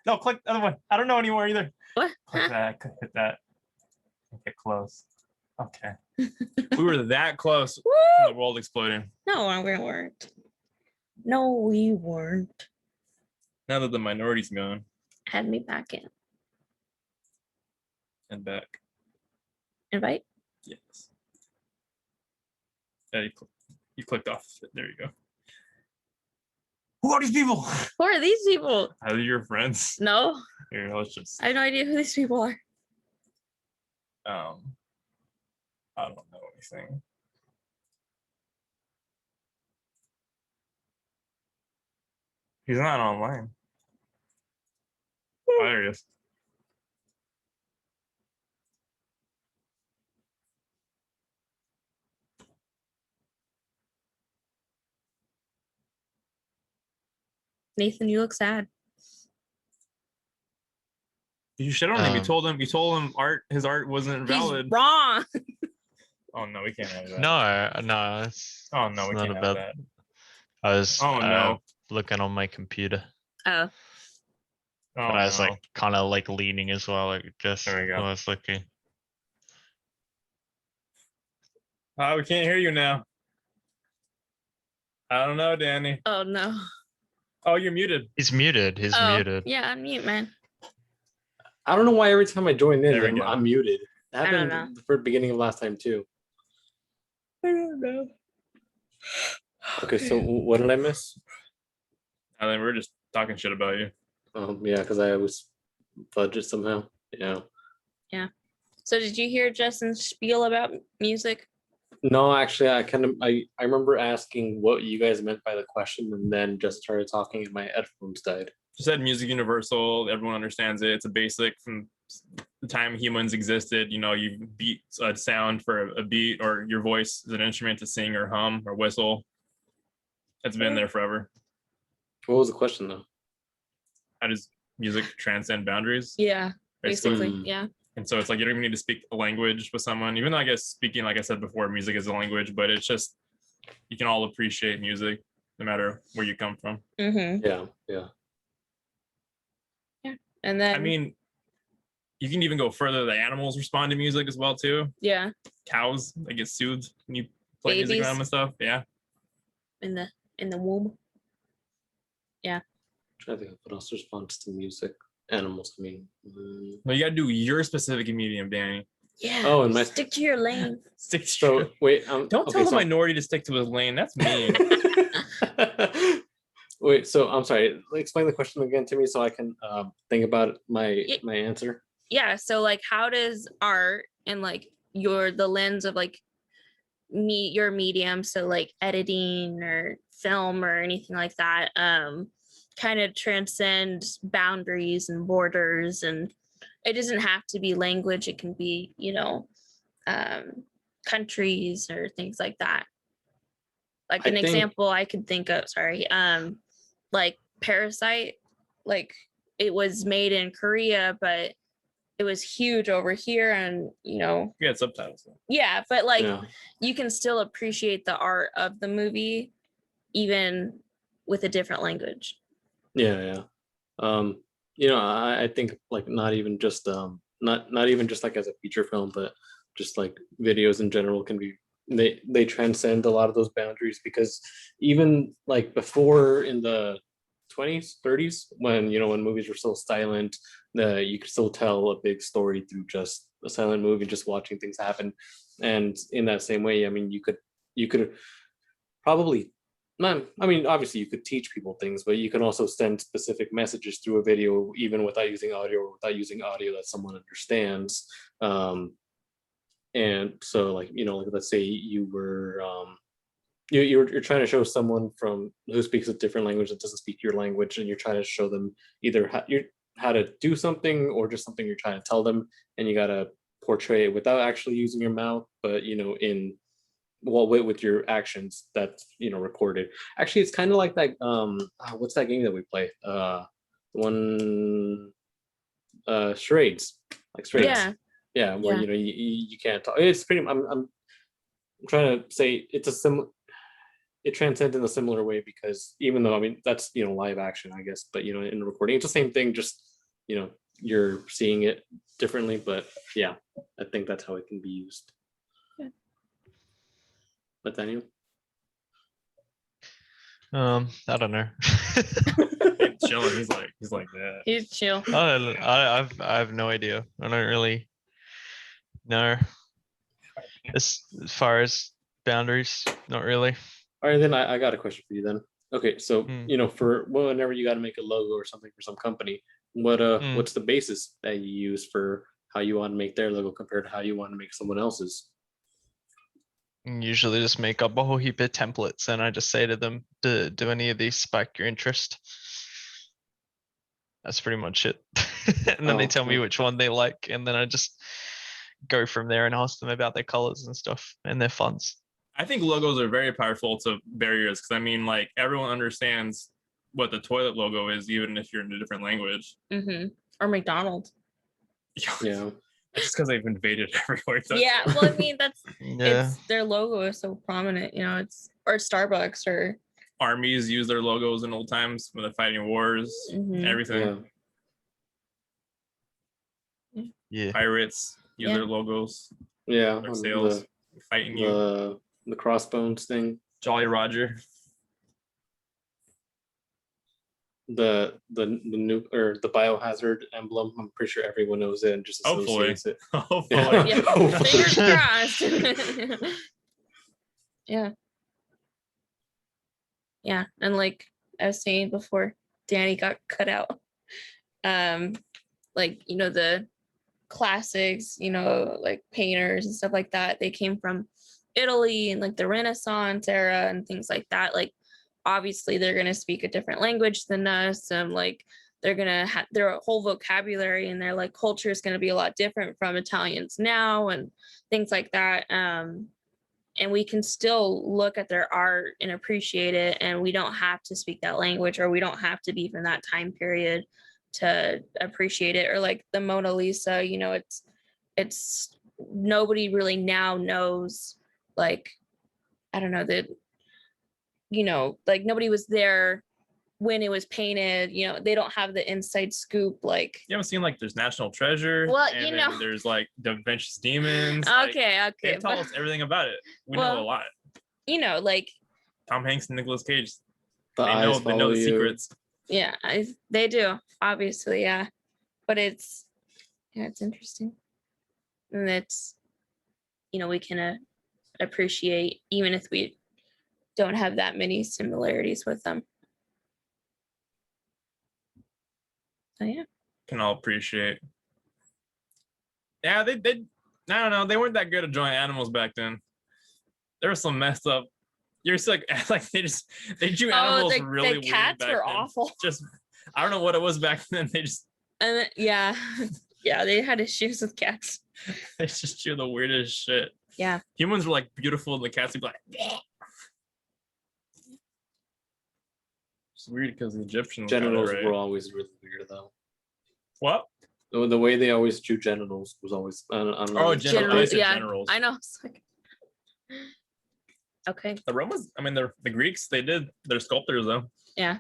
No, click the other one. I don't know anymore either. What? Click that. Hit that. Get close. Okay. We were that close to Woo! the world exploding. No, we weren't. No, we weren't. Now that the minority's gone Add me back in. and back. Invite. Yes. Yeah, you clicked off it. There you go. Who are these people? Who are these people? Are they your friends? No, Here, let's just I have no idea who these people are. I don't know anything. He's not online. Oh, there he is. Nathan, you look sad. You should on him. You Um, told him his art wasn't valid. He's wrong. Oh no, we can't have that. No, it's, Oh no, it's we not can't have about that. I was Oh no. looking on my computer, Oh, Oh, but I was no. like kind of like leaning as well, like just There we go. while I was looking. We can't hear you now. I don't know, Danny. oh no. Oh, you're muted. He's muted. He's Oh, muted. yeah, unmute, man. I don't know why every time I join in, There we go. I'm muted. It I don't happened for the beginning of last time too. I don't know. Okay, so what did I miss? And then we're just talking shit about you. Yeah, because I was fudged it somehow. Yeah. So did you hear Justin's spiel about music? No, actually, I remember asking what you guys meant by the question, and then just started talking, and my headphones died. Just said music universal. Everyone understands it. It's a basic from the time humans existed. You know, you beat a sound for a beat, or your voice is an instrument to sing or hum or whistle. It's been there forever. What was the question though? How does music transcend boundaries? Yeah, basically. Mm. Yeah. And so it's like you don't even need to speak a language with someone, even though I guess speaking, like I said before, music is a language, but it's just you can all appreciate music no matter where you come from. Mm-hmm. Yeah. And then I mean, you can even go further. The animals respond to music as well too. yeah, Cows, they get soothed when you play music Babies. around and stuff. Yeah. in the womb. I'm trying to think of what else responds to music. Animals, I mean. Well, you got to do your specific medium, Danny. Yeah. Oh, and my Stick to your lane. Stick to so wait, don't okay, tell the so- minority to stick to his lane. That's mean. Wait, so I'm sorry. Explain the question again to me so I can think about my Yeah. my answer. Yeah. So like, how does art and like the lens of like your medium, so like editing or film or anything like that, kind of transcend boundaries and borders, and it doesn't have to be language. It can be, countries or things like that. Like I an think- example I could think of, sorry, like Parasite, like it was made in Korea, but it was huge over here, and You got subtitles. Though. yeah, but like Yeah. you can still appreciate the art of the movie even with a different language. Yeah. I think like not even just like as a feature film, but just like videos in general can be they transcend a lot of those boundaries, because even like before in the 20s 30s, when when movies were still silent, you could still tell a big story through just a silent movie, just watching things happen. And in that same way, I mean, you could probably not, I mean, obviously you could teach people things, but you can also send specific messages through a video, even without using audio, or without using audio that someone understands. And so like, like let's say you were you're trying to show someone from who speaks a different language that doesn't speak your language, and you're trying to show them either how to do something, or just something you're trying to tell them, and you got to portray it without actually using your mouth, but in with your actions that's recorded. Actually, it's kind of like that what's that game that we play, one charades, like charades. Yeah. Where Yeah. you can't talk. It's pretty, I'm trying to say it's it transcends in a similar way, because even though, I mean, that's live action, I guess, but in the recording it's the same thing, just you're seeing it differently. But yeah, I think that's how it can be used. But Daniel? I don't know. He's chilling. He's like that. He's chill. I have no idea. I don't really know. As far as boundaries, not really. All right, then I got a question for you then. Okay, so for whenever you got to make a logo or something for some company, what's the basis that you use for how you want to make their logo compared to how you want to make someone else's? Usually just make up a whole heap of templates, and I just say to them, do any of these spark your interest? That's pretty much it. And then they tell me which one they like, and then I just go from there and ask them about their colors and stuff and their fonts. I think logos are very powerful to barriers, because I mean, like, everyone understands what the toilet logo is, even if you're in a different language. Mm-hmm. Or McDonald's. Yeah. It's just because they've invaded everywhere. Yeah, well, I mean, Yeah. it's their logo is so prominent, it's or Starbucks or Armies use their logos in old times when they're fighting wars, Mhm. everything. Yeah. Pirates use Yeah. their logos, Yeah. their sails, fighting you. The crossbones thing. Jolly Roger. the new or the biohazard emblem. I'm pretty sure everyone knows it and just Hopefully. associates it. Hopefully. Yeah. Fingers crossed. Yeah. Yeah. And like I was saying before, Danny got cut out. Like, you know, the classics, you know, like painters and stuff like that, they came from Italy and like the Renaissance era and things like that. Like, obviously, they're going to speak a different language than us. And like, they're going to have their whole vocabulary and their like culture is going to be a lot different from Italians now and things like that. And we can still look at their art and appreciate it. And we don't have to speak that language, or we don't have to be from that time period to appreciate it. Or like the Mona Lisa, you know, it's nobody really now knows, like, I don't know, that, you know, like nobody was there when it was painted, you know, they don't have the inside scoop. Like, You haven't seen like there's National Treasure. Well, and you then know. there's like Da Vinci's Demons. like, okay, They okay. tell But, us everything about it. We know Well, a lot. you know, like, Tom Hanks and Nicolas Cage. The They eyes know follow the you. secrets. yeah, they do, obviously, yeah. But it's, yeah, it's interesting. And it's, you know, we can appreciate, even if we don't have that many similarities with them. So yeah. Can all appreciate. Yeah, they I don't know. They weren't that good at drawing animals back then. There was some messed up. You're just like they drew animals the really weird cats back were then. awful. Just I don't know what it was back then. They Yeah, yeah, they had issues with cats. just drew the weirdest shit. Yeah. Humans were like beautiful, and the cats would be like. Bleh. It's weird because the Egyptians got it Genitals right. were always really weird though. What? The way they always drew genitals was always I don't know. Oh, Generals, said yeah, generals. I know. It's like, okay, The Romans, I mean, the Greeks, they did. They're sculptors though. yeah.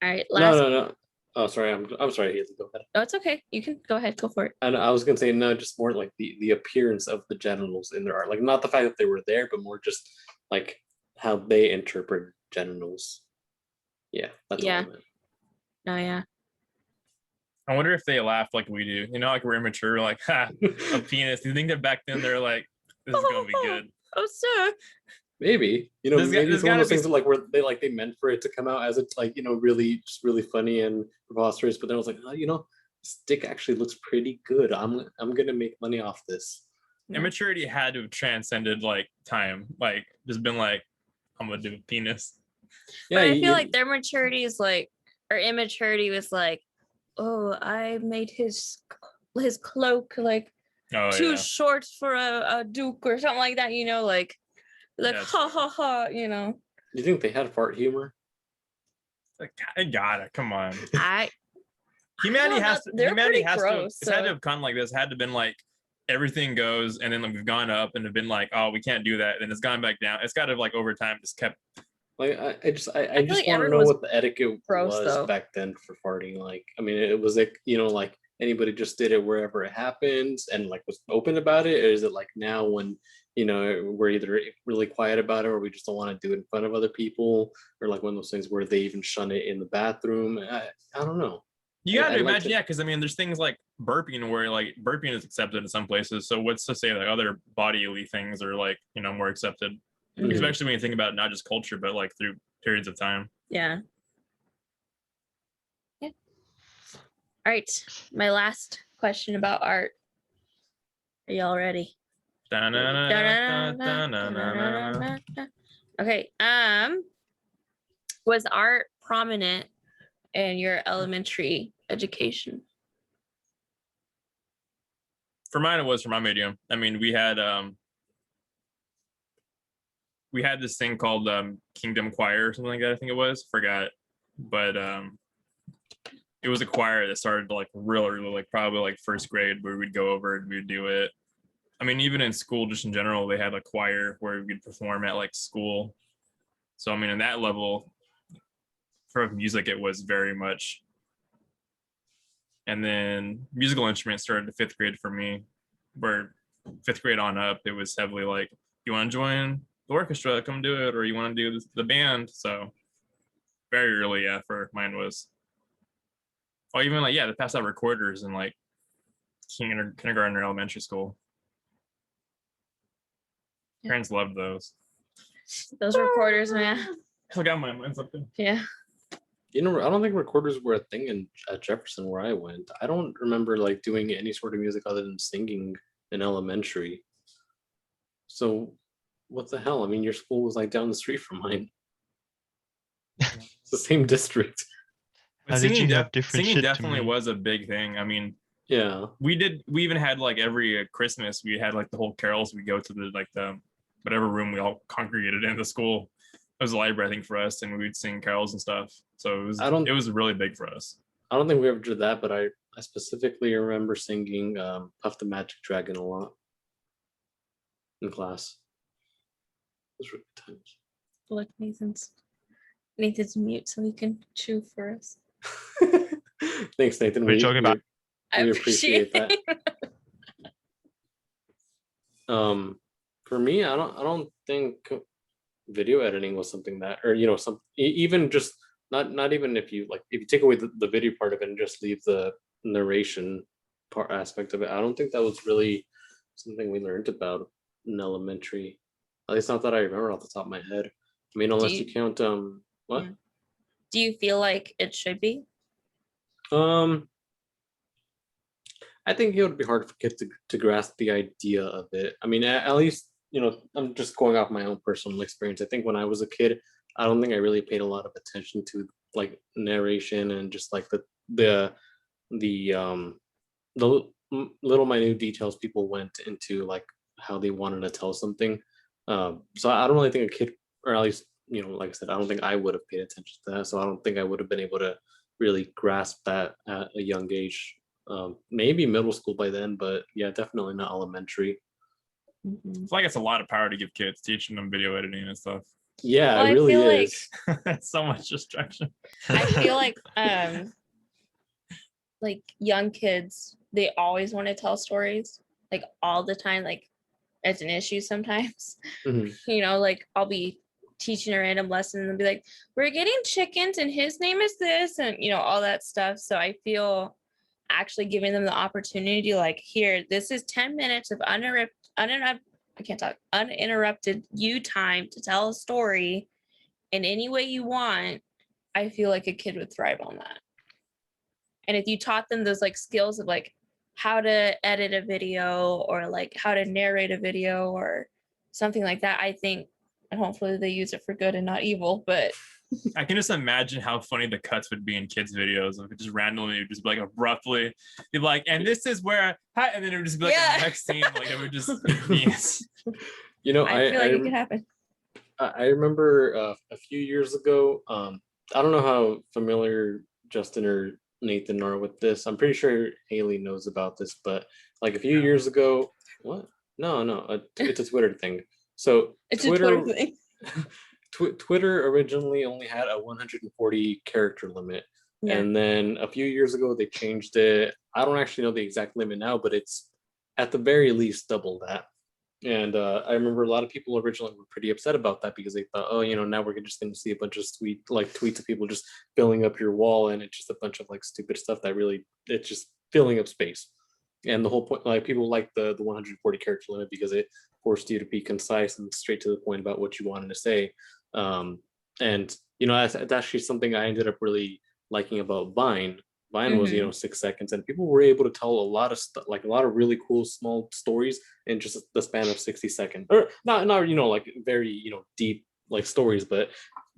All right, No, last. no. Oh, sorry. I'm sorry. Haley, go ahead. No, it's okay. You can go ahead. Go for it. And I was gonna say no, just more like the appearance of the genitals in their art, like not the fact that they were there, but more just like how they interpret genitals. Yeah, that's Yeah. what I meant. No, yeah. I wonder if they laugh like we do. You know, like we're immature, like ha, a penis. Do you think that back then they're like, this is gonna be good? Oh, sir. Maybe There's maybe there's it's one of gotta those be things that, like where they meant for it to come out as it's like really just really funny and preposterous, but then I was like, oh, this dick actually looks pretty good. I'm gonna make money off this. Yeah. Immaturity had to have transcended like time, like just been like, I'm gonna do a penis. Yeah, But I feel like their maturity is like, or immaturity was like, oh, I made his cloak like Oh too yeah. short for a duke or something like that, you know, like Yes. ha ha ha, you know. you think they had fart humor? Like, I got it. Come on. I Humanity don't has know, to. they're Humanity pretty has gross, to. It's had to so- have come like this. Had to been like everything goes, and then like, we've gone up and have been like, oh, we can't do that, and it's gone back down. It's got to have like over time just kept. Like I just feel just like want to everyone know was what the etiquette gross, was though. back then for farting. Like, I mean, it was like like anybody just did it wherever it happens and like was open about it, or is it like now when we're either really quiet about it or we just don't want to do it in front of other people, or like one of those things where they even shun it in the bathroom. I don't know. You got I'd to like imagine, to- yeah, because I mean, there's things like burping where like burping is accepted in some places. So what's to say like other bodily things are like more accepted, Mhm. especially when you think about not just culture but like through periods of time. Yeah. Yeah. All right. My last question about art. Are y'all ready? Da-na-na-na-na-na-na-na. Okay. Was art prominent in your elementary education? For mine, it was for my medium. I mean, we had this thing called Kingdom Choir or something like that. I think it was. Forgot, but it was a choir that started like real early, like probably like first grade, where we'd go over and we'd do it. I mean, even in school, just in general, they had a choir where we'd perform at like school. So I mean, in that level, for music, it was very much. And then musical instruments started to fifth grade for me, where fifth grade on up, it was heavily like, you want to join the orchestra, come do it, or you want to do the band. So very early. Yeah, for mine was. Or even like yeah, to pass out recorders in like kindergarten or elementary school. Yeah. Parents loved those. Those recorders, man. I got mine. Mine's up there. Yeah. You know, I don't think recorders were a thing at Jefferson where I went. I don't remember like doing any sort of music other than singing in elementary. So what the hell? I mean, your school was like down the street from mine. It's the same district. But How did singing, you have different singing shit to definitely me? was a big thing. I mean, Yeah. we even had like every Christmas we had like the whole carols. We go to the whatever room we all congregated in the school. It was a library, I think, for us, and we'd sing carols and stuff. So it was really big for us. I don't think we ever did that, but I specifically remember singing Puff the Magic Dragon a lot in class. Those were good times. Look, Nathan's mute so he can chew for us. Thanks, Nathan. What are you talking about? We appreciate that. For me, I don't think video editing was something that, or you know, even just not even if you take away the video part of it and just leave the narration part aspect of it, I don't think that was really something we learned about in elementary. At least not that I remember off the top of my head. I mean, unless you count what? Yeah. Do you feel like it should be? I think it would be hard for kids to grasp the idea of it. I mean, at least, you know, I'm just going off my own personal experience. I think when I was a kid, I don't think I really paid a lot of attention to like narration and just like the little minute details people went into, like how they wanted to tell something. So I don't really think a kid, or at least, you know, like I said, I don't think I would have paid attention to that. So I don't think I would have been able to really grasp that at a young age. Maybe middle school by then, but yeah, definitely not elementary. Mhm. I feel like it's a lot of power to give kids, teaching them video editing and stuff. Yeah, Well, it I really feel like- is. It's so much distraction. I feel like young kids, they always want to tell stories, like all the time. Like it's an issue sometimes. Mhm. You know, like I'll be teaching a random lesson and be like, we're getting chickens and his name is this, and you know, all that stuff. So I feel actually giving them the opportunity, like, here, this is 10 minutes of uninterrupted you time to tell a story in any way you want. I feel like a kid would thrive on that. And if you taught them those like skills of like how to edit a video or like how to narrate a video or something like that, I think, and hopefully they use it for good and not evil, but I can just imagine how funny the cuts would be in kids' videos. Like just randomly, it would just be like abruptly, be like, and this is where, and then it would just be like Yeah. the next scene, like it would just be. You know, I feel like it could happen. I remember a few years ago. I don't know how familiar Justin or Nathan are with this. I'm pretty sure Haley knows about this, but like a few years ago, what? No, it's a Twitter thing. So It's a Twitter thing. Twitter originally only had a 140 character limit. Yeah. And then a few years ago, they changed it. I don't actually know the exact limit now, but it's at the very least double that. And I remember a lot of people originally were pretty upset about that because they thought, oh, you know, now we're just going to see a bunch of tweets of people just filling up your wall, and it's just a bunch of like stupid stuff that really, it's just filling up space. And the whole point, like people like the 140 character limit because it forced you to be concise and straight to the point about what you wanted to say. And you know, that's actually something I ended up really liking about Vine. Vine was, you know, 6 seconds, and people were able to tell a lot of stuff, like a lot of really cool small stories in just the span of 60 seconds, or not you know, like very, you know, deep like stories, but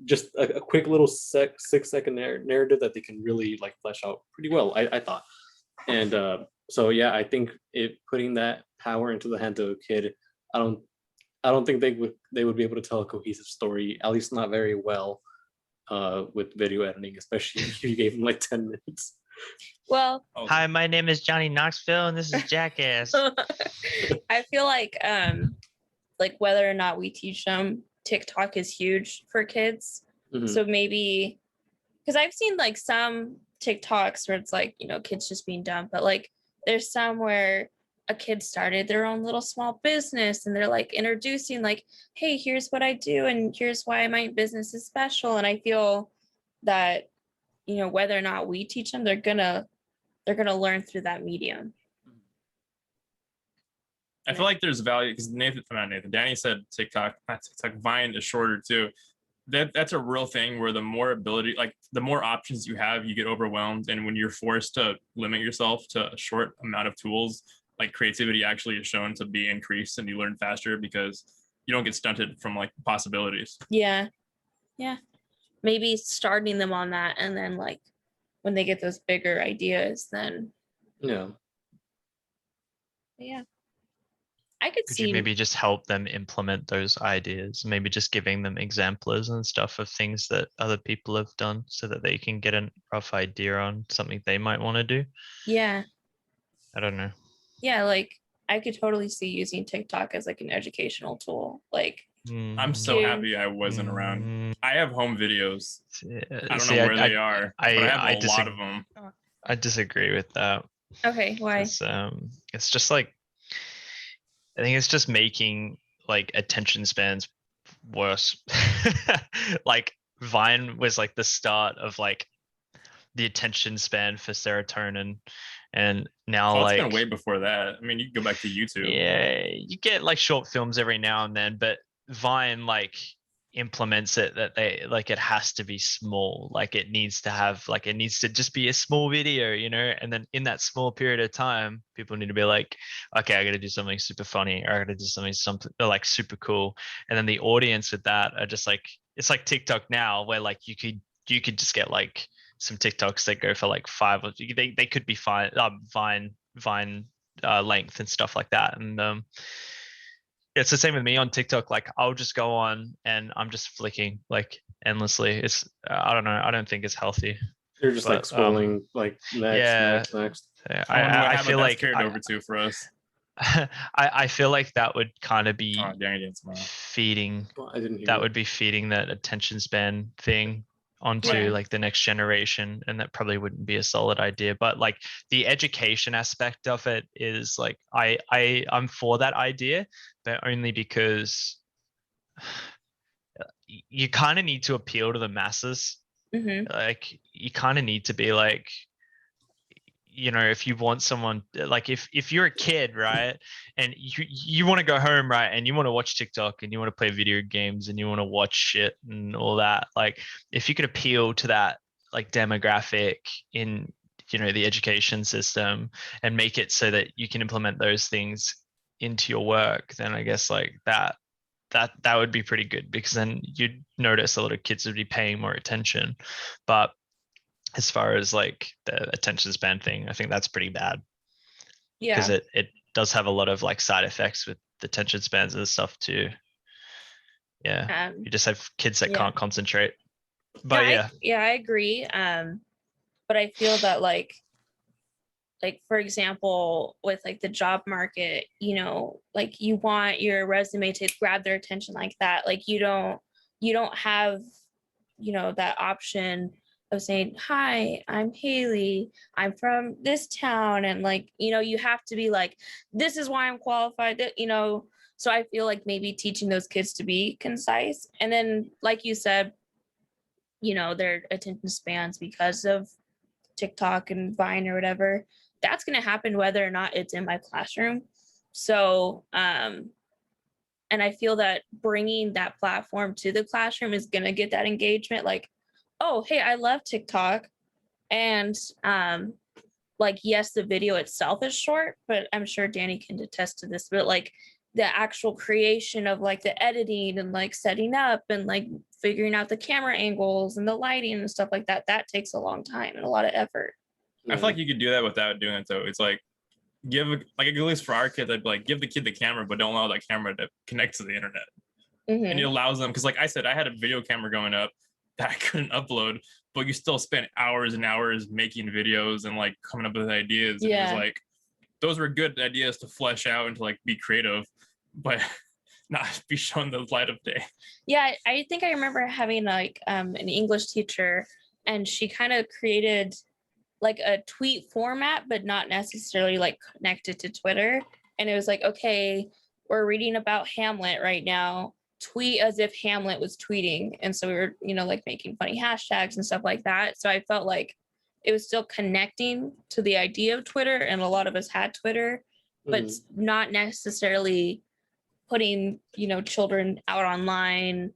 just a quick little 6 second narrative that they can really like flesh out pretty well, I thought. And so yeah, I think putting that power into the hand of a kid, I don't think they would be able to tell a cohesive story, at least not very well, with video editing, especially if you gave them like 10 minutes. Well, Hi, my name is Johnny Knoxville, and this is Jackass. I feel like whether or not we teach them, TikTok is huge for kids. Mhm. So maybe, because I've seen like some TikToks where it's like, you know, kids just being dumb, but like there's some where a kid started their own little small business and they're like introducing like, hey, here's what I do and here's why my business is special. And I feel that, you know, whether or not we teach them, they're gonna learn through that medium. I feel like there's value because Danny said TikTok, not TikTok, Vine is shorter too. That's a real thing where the more ability, like the more options you have, you get overwhelmed. And when you're forced to limit yourself to a short amount of tools, like creativity actually is shown to be increased and you learn faster because you don't get stunted from like possibilities. Yeah. Maybe starting them on that, and then like when they get those bigger ideas, then Yeah. yeah. I could Could see you maybe just help them implement those ideas? Maybe just giving them examples and stuff of things that other people have done so that they can get a rough idea on something they might want to do. yeah. I don't know. Yeah, like I could totally see using TikTok as like an educational tool. Like I'm so Dude. happy I wasn't around. I have home videos. I don't See, know where they are, but I have a lot of them. I disagree with that. okay, why? 'Cause, it's just like, I think it's just making like attention spans worse. Like Vine was like the start of like the attention span for serotonin, and now Well, it's like been way before that. I mean, you can go back to YouTube. yeah, you get like short films every now and then, but Vine like implements it that they like it has to be small, like it needs to have like it needs to just be a small video, you know, and then in that small period of time people need to be like, okay, I gotta do something super funny, or I gotta do something like super cool, and then the audience with that are just like, it's like TikTok now where like you could just get like some TikToks that go for like they could be fine Vine length and stuff like that, and it's the same with me on TikTok. Like I'll just go on and I'm just flicking like endlessly. It's I don't know. I don't think it's healthy. You're just like But, scrolling like next, yeah. next. I feel like carried over to for us. I feel like that would kind of be Oh, Danny did tomorrow. feeding. Well, I didn't hear That you. would be feeding that attention span thing onto Yeah. like the next generation, and that probably wouldn't be a solid idea. But like the education aspect of it is like I'm for that idea, but only because you kind of need to appeal to the masses. Mm-hmm. Like you kind of need to be like, you know, if you want someone like if you're a kid, right, and you want to go home, right, and you want to watch TikTok and you want to play video games and you want to watch shit and all that, like if you could appeal to that like demographic in, you know, the education system and make it so that you can implement those things into your work, then I guess like that would be pretty good, because then you'd notice a lot of kids would be paying more attention. But as far as like the attention span thing, I think that's pretty bad, because Yeah. it does have a lot of like side effects with the attention spans and stuff too. Yeah, you just have kids that yeah. can't concentrate. But I agree. But I feel that like for example, with like the job market, you know, like you want your resume to grab their attention like that. Like you don't have, you know, that option of saying, hi, I'm Haley, I'm from this town, and like, you know, you have to be like, this is why I'm qualified, that, you know. So I feel like maybe teaching those kids to be concise, and then like you said, you know, their attention spans because of TikTok and Vine or whatever, that's going to happen whether or not it's in my classroom. So and I feel that bringing that platform to the classroom is going to get that engagement, like, oh, hey, I love TikTok. And like, yes, the video itself is short, but I'm sure Danny can attest to this, but like the actual creation of like the editing and like setting up and like figuring out the camera angles and the lighting and stuff like that, that takes a long time and a lot of effort. I feel like you could do that without doing it though. It's like like at least for our kids, I'd be like give the kid the camera, but don't allow that camera to connect to the internet. Mhm. And it allows them, because like I said, I had a video camera going up that I couldn't upload, but you still spent hours and hours making videos and like coming up with ideas. And it was Yeah. like those were good ideas to flesh out and to like be creative, but not be shown the light of day. Yeah, I think I remember having like an English teacher, and she kind of created like a tweet format, but not necessarily like connected to Twitter. And it was like, okay, we're reading about Hamlet right now. tweet as if Hamlet was tweeting. And so we were, like making funny hashtags and stuff like that. So I felt like it was still connecting to the idea of Twitter, and a lot of us had Twitter, but not necessarily putting, children out online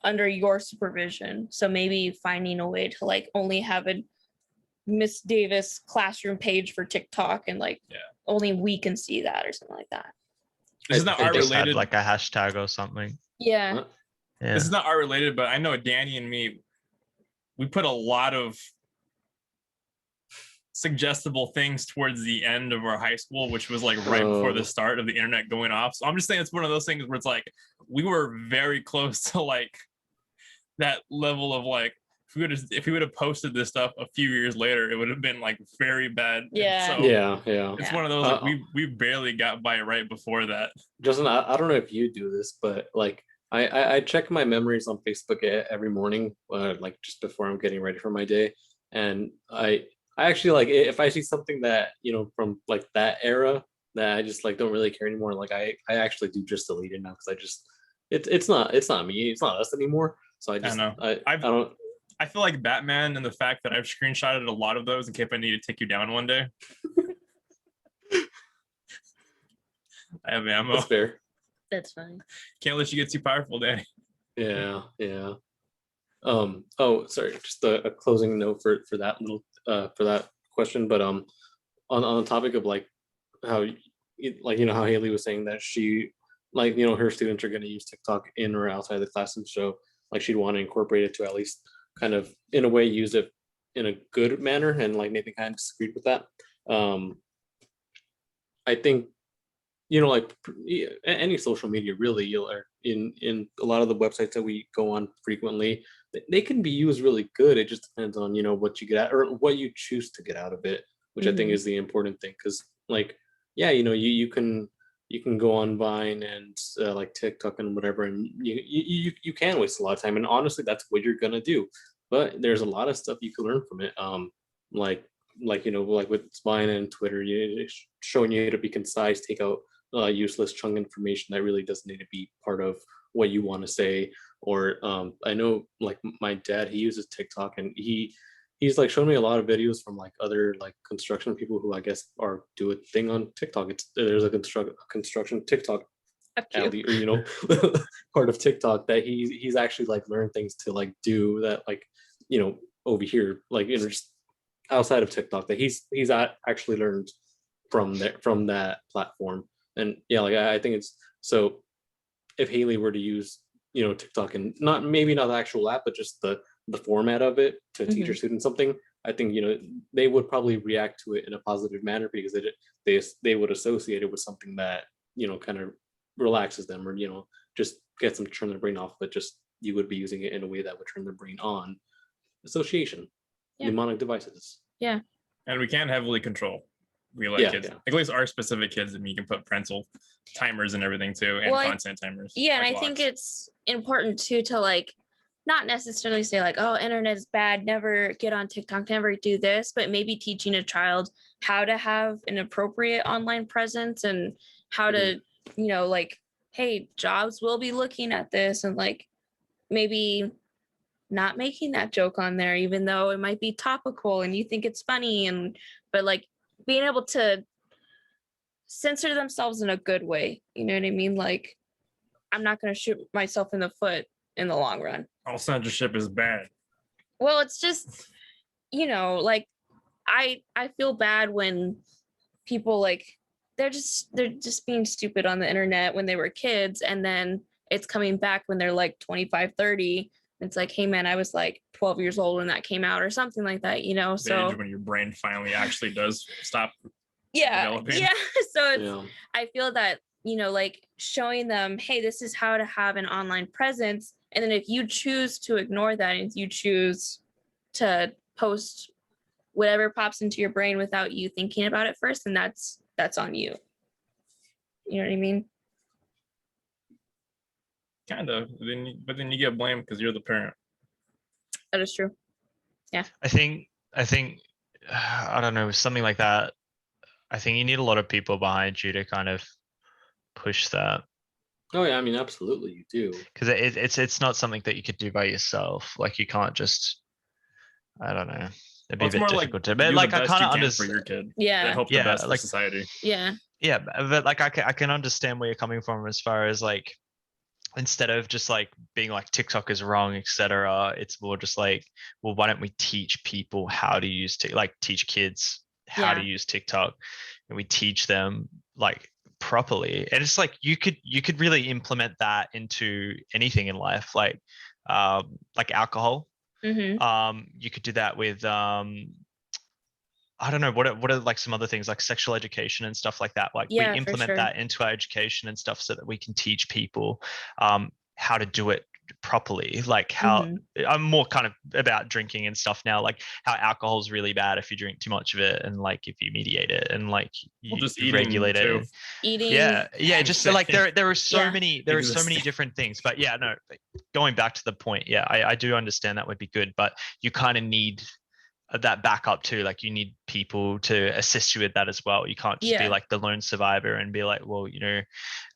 under your supervision. So maybe finding a way to like only have a Miss Davis classroom page for TikTok, and like only we can see that or something like that. This is not They art just had related. like a hashtag or something. Yeah. Huh? Yeah. This is not art related, but I know Danny and me, we put a lot of suggestible things towards the end of our high school, which was like right before the start of the internet going off. So I'm just saying it's one of those things where it's like we were very close to like that level of like, if we would have posted this stuff a few years later, it would have been like very bad. Yeah. So Yeah. it's one of those like we barely got by right before that. Justin, I don't know if you do this, but like I check my memories on Facebook every morning, like just before I'm getting ready for my day, and I actually like if I see something that from like that era that I just like don't really care anymore, like I actually do just delete it now, because I just it's not me, it's not us anymore. So I just know. I don't. I feel like Batman, and the fact that I've screenshotted a lot of those in case I need to take you down one day. I have ammo. That's fair. That's fine. Can't let you get too powerful, Danny. Yeah. Oh, sorry. Just a closing note for that little for that question. But on the topic of like how how Haley was saying that she her students are going to use TikTok in or outside the classroom, so like she'd want to incorporate it to at least kind of in a way use it in a good manner, and like Nathan kind of disagreed with that. I think like any social media really, you'll in a lot of the websites that we go on frequently, they can be used really good. It just depends on what you get at, or what you choose to get out of it, which I think is the important thing. Because like you can go on Vine and like TikTok and whatever, and you can waste a lot of time, and honestly that's what you're gonna do. But there's a lot of stuff you can learn from it, like with Vine and Twitter, showing you to be concise, take out useless chunk information that really doesn't need to be part of what you want to say. Or I know like my dad, he uses TikTok, and he's like shown me a lot of videos from like other like construction people who I guess are do a thing on TikTok. There's a construction TikTok alley, or part of TikTok that he's actually like learned things to like do that, like over here, like just outside of TikTok, that he's actually learned from that platform. And like I think it's so, if Haley were to use TikTok, and maybe not the actual app, but just the format of it to teach her students something, I think they would probably react to it in a positive manner, because they would associate it with something that kind of relaxes them, or just gets them to turn their brain off, but just you would be using it in a way that would turn their brain on. Association, mnemonic devices. Yeah. And we can heavily control real life kids. Like, at least our specific kids, and you can put parental timers and everything too, and content timers. Yeah, and like I think locks. it's important too to like not necessarily say like, oh, internet is bad, never get on TikTok, never do this, but maybe teaching a child how to have an appropriate online presence, and how to, like, hey, jobs will be looking at this, and like maybe not making that joke on there, even though it might be topical and you think it's funny, but like being able to censor themselves in a good way. You know what I mean? Like, I'm not going to shoot myself in the foot in the long run. All censorship is bad. Well, it's just, like I feel bad when people like they're just being stupid on the internet when they were kids, and then it's coming back when they're like 25, 30. It's like, hey man, I was like 12 years old when that came out, or something like that, The so age when your brain finally actually does stop. yeah developing. So it's I feel that like showing them, hey, this is how to have an online presence, and then if you choose to ignore that, and if you choose to post whatever pops into your brain without you thinking about it first, then that's on you. You know what I mean? Kind of. But then you get blamed because you're the parent. That is true. I think I don't know, something like that. I think you need a lot of people behind you to kind of push that. Oh yeah, I mean, absolutely, you do. Because it's not something that you could do by yourself. Like you can't just, I don't know. It'd be Well, a it's bit more like difficult to, you but do the like I best kind you of can for understand. your kid. Yeah. And hope the Yeah, best for like society. Yeah. yeah, but like I can understand where you're coming from as far as like instead of just like being like TikTok is wrong, etc. It's more just like, well, why don't we teach people how to use like teach kids how to Yeah. use TikTok, and we teach them like properly. And it's like you could really implement that into anything in life, like alcohol. Mm-hmm. You could do that with I don't know what are like some other things like sexual education and stuff like that. Like we Yeah, for implement sure. that into our education and stuff so that we can teach people how to do it properly. Like how Mm-hmm. I'm more kind of about drinking and stuff now, like how alcohol is really bad if you drink too much of it, and like if you mediate it and like Well, you just eating regulate too. it. Eating. Yeah, just like there are so Yeah. many Existing. different things. But yeah, no, going back to the point, yeah, I do understand that would be good, but you kind of need that backup too. Like you need people to assist you with that as well. You can't just be Yeah. like the lone survivor and be like, well,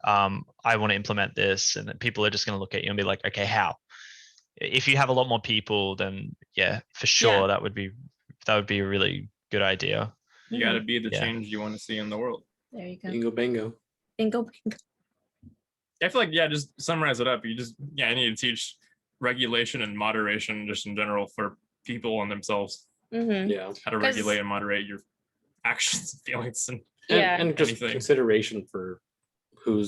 I want to implement this, and then people are just going to look at you and be like, okay, how? If you have a lot more people, then yeah, for sure, Yeah. that would be a really good idea. You got to be the Yeah. change you want to see in the world. There you go. Bingo, bingo. Bingo. Bingo. I feel like, yeah, just summarize it up. I need to teach regulation and moderation just in general for people and themselves, Mm-hmm. Yeah, how to 'Cause- regulate and moderate your actions, feelings, and Yeah. and just Anything. consideration for who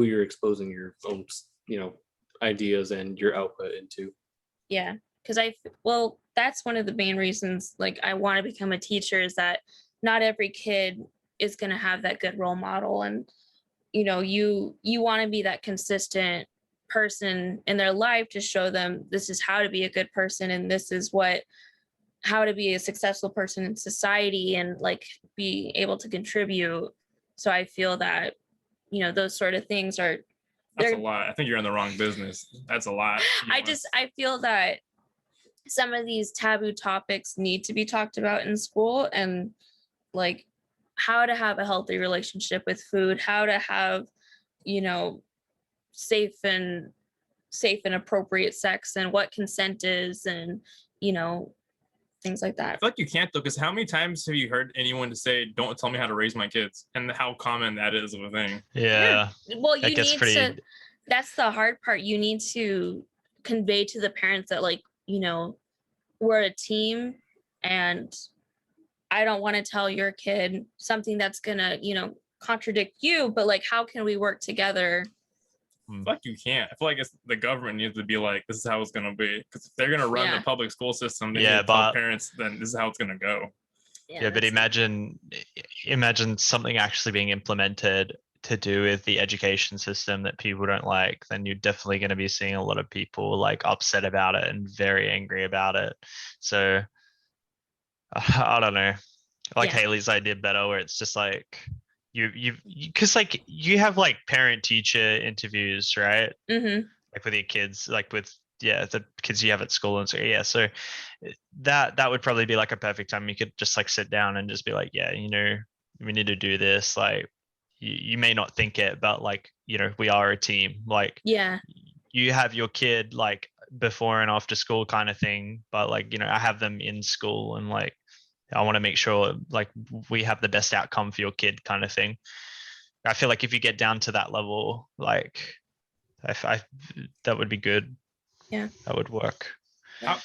you're exposing your own, ideas and your output into. Yeah. Because well, that's one of the main reasons like I want to become a teacher is that not every kid is going to have that good role model. And, you want to be that consistent person in their life to show them this is how to be a good person. And this is how to be a successful person in society and like be able to contribute. So I feel that, those sort of things are, that's a they're, lot. I think you're in the wrong business. That's a lot. I feel that some of these taboo topics need to be talked about in school, and like how to have a healthy relationship with food, how to have, safe and appropriate sex, and what consent is, and things like I that. feel like you can't though, because how many times have you heard anyone to say, "Don't tell me how to raise my kids," and how common that is of a thing. Yeah. Well, That you gets need pretty- to, that's the hard part. You need to convey to the parents that like, we're a team, and I don't want to tell your kid something that's gonna, contradict you, but like how can we work together? I feel like you can't. I feel like it's the government needs to be like, this is how it's gonna be. Because if they're gonna run Yeah. the public school system, they Yeah, need to tell but- parents then this is how it's gonna go. Yeah, but that's- imagine something actually being implemented to do with the education system that people don't like, then you're definitely going to be seeing a lot of people like upset about it and very angry about it. So I don't know. I like Yeah. Haley's idea better, where it's just like because like you have like parent teacher interviews, right? Mhm. Like with your kids, like with the kids you have at school, and so yeah, so that would probably be like a perfect time you could just like sit down and just be like, yeah, we need to do this. Like you may not think it, but like we are a team. Like Yeah. you have your kid like before and after school kind of thing, but like I have them in school, and like I want to make sure like we have the best outcome for your kid kind of thing. I feel like if you get down to that level, like I that would be good. Yeah. That would work.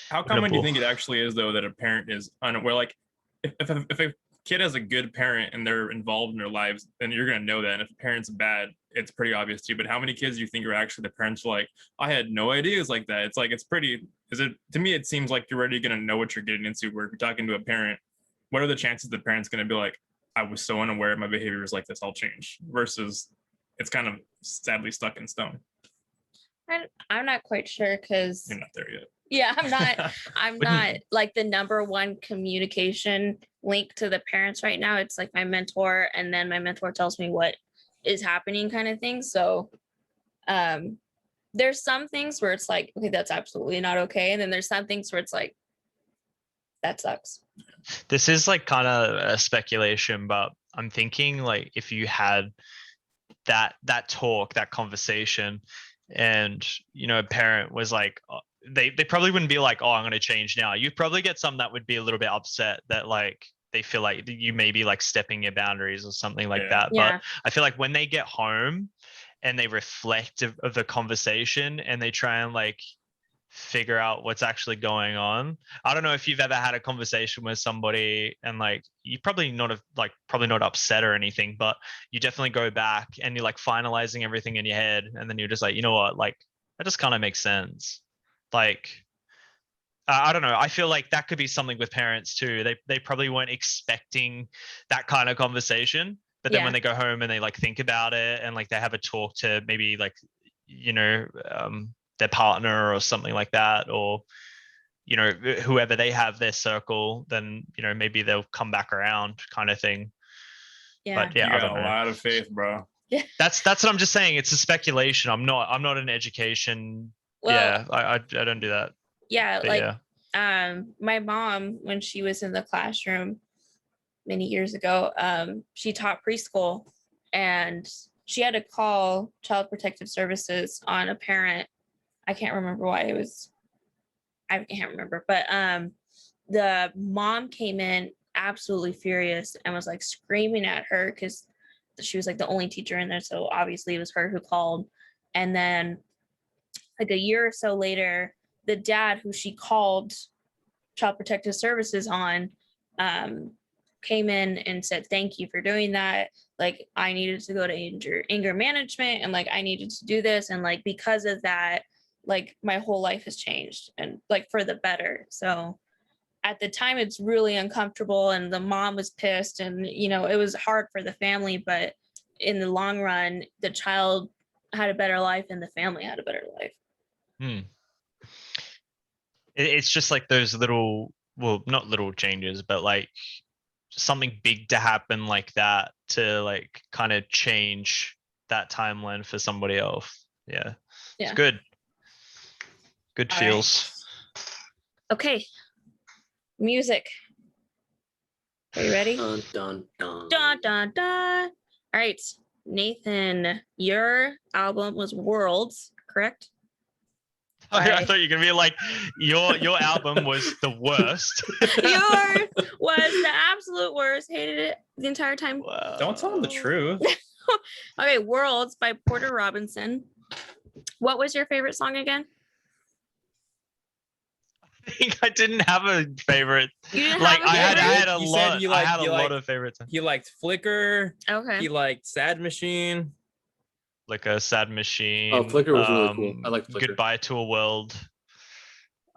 How common do you think it actually is though that a parent is unaware? Like if a kid has a good parent and they're involved in their lives, then you're gonna know that. And if a parent's bad, it's pretty obvious too. But how many kids do you think are actually the parents are like, I had no idea it's like that? It's like to me it seems like you're already gonna know what you're getting into. Where if you're talking to a parent, what are the chances the parent's gonna be like, I was so unaware my behavior is like this, I'll change, versus it's kind of sadly stuck in stone. I'm not quite sure because You're not there yet. yeah, I'm But- not like the number one communication link to the parents right now. It's like my mentor, and then my mentor tells me what is happening kind of thing. So there's some things where it's like, okay, that's absolutely not okay. And then there's some things where it's like, that sucks. This is like kind of a speculation, but I'm thinking like if you had that talk, that conversation. And a parent was like, they probably wouldn't be like, oh, I'm going to change now. You'd probably get some that would be a little bit upset that like they feel like you may be like stepping your boundaries or something like that. Yeah. But I feel like when they get home and they reflect of the conversation and they try and like figure out what's actually going on. I don't know if you've ever had a conversation with somebody and like you probably not upset or anything, but you definitely go back and you're like finalizing everything in your head, and then you're just like, you know what, like that just kind of makes sense. Like I don't know. I feel like that could be something with parents too. They probably weren't expecting that kind of conversation, but then Yeah. when they go home and they like think about it and like they have a talk to maybe like their partner or something like that, or whoever they have their circle, then maybe they'll come back around kind of thing. Yeah. But yeah, You I got don't a know. lot of faith, bro. That's what I'm just saying. It's a speculation. I'm not an education. Well, Yeah, I don't do that. yeah, But like yeah. my mom, when she was in the classroom many years ago, she taught preschool, and she had to call Child Protective Services on a parent. I can't remember why it was. I can't remember, but the mom came in absolutely furious and was like screaming at her because she was like the only teacher in there, so obviously it was her who called. And then like a year or so later, the dad who she called Child Protective Services on came in and said, thank you for doing that. Like I needed to go to anger management, and like I needed to do this, and like because of that, like my whole life has changed, and like for the better. So at the time it's really uncomfortable, and the mom was pissed, and it was hard for the family, but in the long run the child had a better life and the family had a better life. It's just like those little, well, not little changes, but like something big to happen like that to like kind of change that timeline for somebody else. Yeah. Yeah. It's good All feels. Okay, music. Are you ready? Dun, dun, dun. Dun, dun, dun. All right, Nathan, your album was Worlds, correct? I thought you were gonna be like, your album was the worst. Yours was the absolute worst. Hated it the entire time. Wow. Don't tell them the truth. Okay, Worlds by Porter Robinson. What was your favorite song again? I think I didn't have a favorite. You didn't Like have a I had favorite? a You said lot. you I liked- had a you lot liked- of favorites. He liked Flicker. Okay. He liked Sad Machine. Like a Sad Machine. Oh, Flicker was really cool. I like Flicker. Goodbye to a World.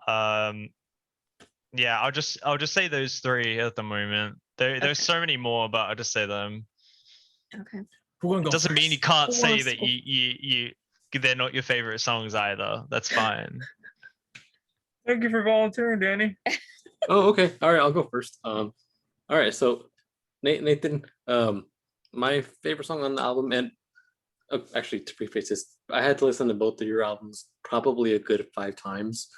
Yeah, I'll just say those three at the moment. There's Okay. so many more, but I'll just say them. Okay. Who gonna It go doesn't mean you first? can't Who say wants that to go? you they're not your favorite songs either. That's fine. Thank you for volunteering, Danny. Oh, okay. All right, I'll go first. All right, so Nathan, my favorite song on the album, and actually to preface this, I had to listen to both of your albums probably a good 5 times.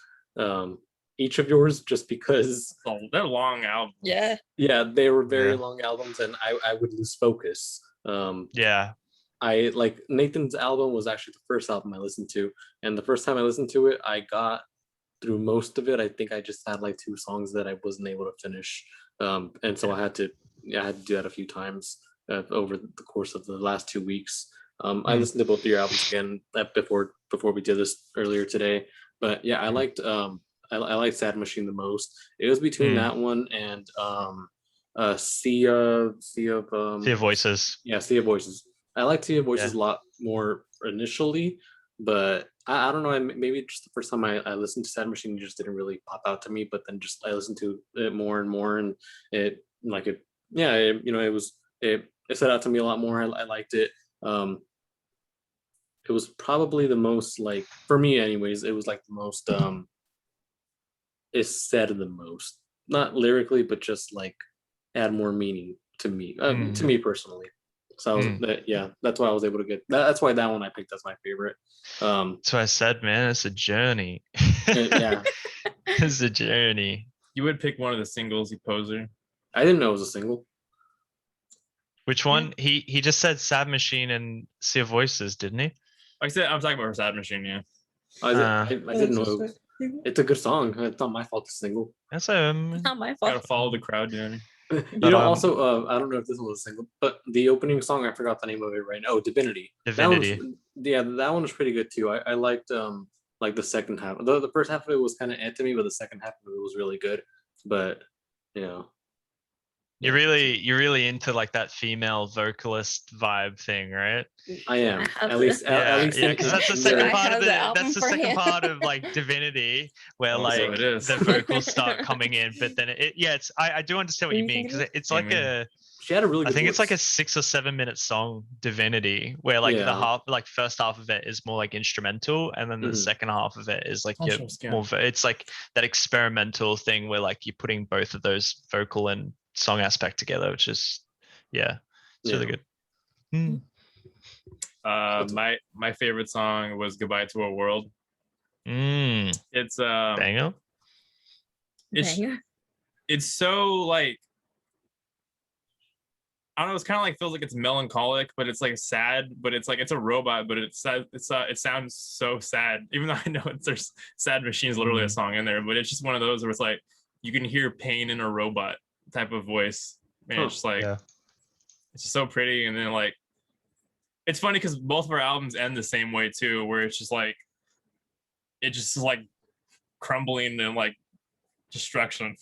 Each of yours, just because Oh, they're long albums. Yeah. yeah, they were very Yeah. long albums, and I would lose focus. Yeah. I like Nathan's album was actually the first album I listened to, and the first time I listened to it, I got through most of it. I think I just had like 2 songs that I wasn't able to finish, and so I had to do that a few times over the course of the last 2 weeks. I listened to both of your albums again before we did this earlier today, but yeah, I liked I liked Sad Machine the most. It was between that one and Sea of Voices. yeah, Sea of Voices. I liked Sea of Voices a lot more initially, but I don't know. Maybe just the first time I listened to Sad Machine, it just didn't really pop out to me. But then just I listened to it more and more, and it stood out to me a lot more. I liked it. It was probably the most, like, for me anyways, it was like the most it said the most, not lyrically, but just like add more meaning to me personally. So I was, that's why I was able to get that's why that one I picked as my favorite. So I said, man, it's a journey. Yeah, It's a journey. You would pick one of the singles, you poser. I didn't know it was a single. Which one? He just said Sad Machine and Sea of Voices, didn't he? Like I said, I'm talking about Sad Machine. Yeah. I didn't know. It's a good song. It's not my fault. The single. That's Not my Gotta fault. follow the crowd, Danny. You But, know, also, I don't know if this was a single, but the opening song, I forgot the name of it right now. Oh, Divinity. Divinity. That one was pretty good too. I liked the second half. The first half of it was kind of to me, but the second half of it was really good. But you know, You're really into like that female vocalist vibe thing, right? I am have at least Yeah, least yeah, in- because that's the in second their- I part have of the the album that's the for second you. part of like Divinity, where Oh, so like it is. the vocals start coming in, but then I do understand what What you do you mean think it because it's like Amen. She had a really I good think it's like a voice. 6 or 7 minute song, Divinity, where like the Yeah. first half of it is more like instrumental, and then the Mhm. second half of it is like Oh, your sure, yeah. more. It's like that experimental thing where like you're putting both of those vocal and song aspect together, which is it's really Yeah. good. Hmm. My favorite song was "Goodbye to a World." Mm, It's banger. Banger. it's so like I don't know. It's kind of like feels like it's melancholic, but it's like sad. But it's like it's a robot, but it sounds so sad. Even though I know there's "Sad Machine" is literally a song in there, but it's just one of those where it's like you can hear pain in a robot type of voice, and Huh. it's just like Yeah. it's just so pretty. And then like it's funny because both of our albums end the same way too, where it's just like it just is like crumbling and like destruction.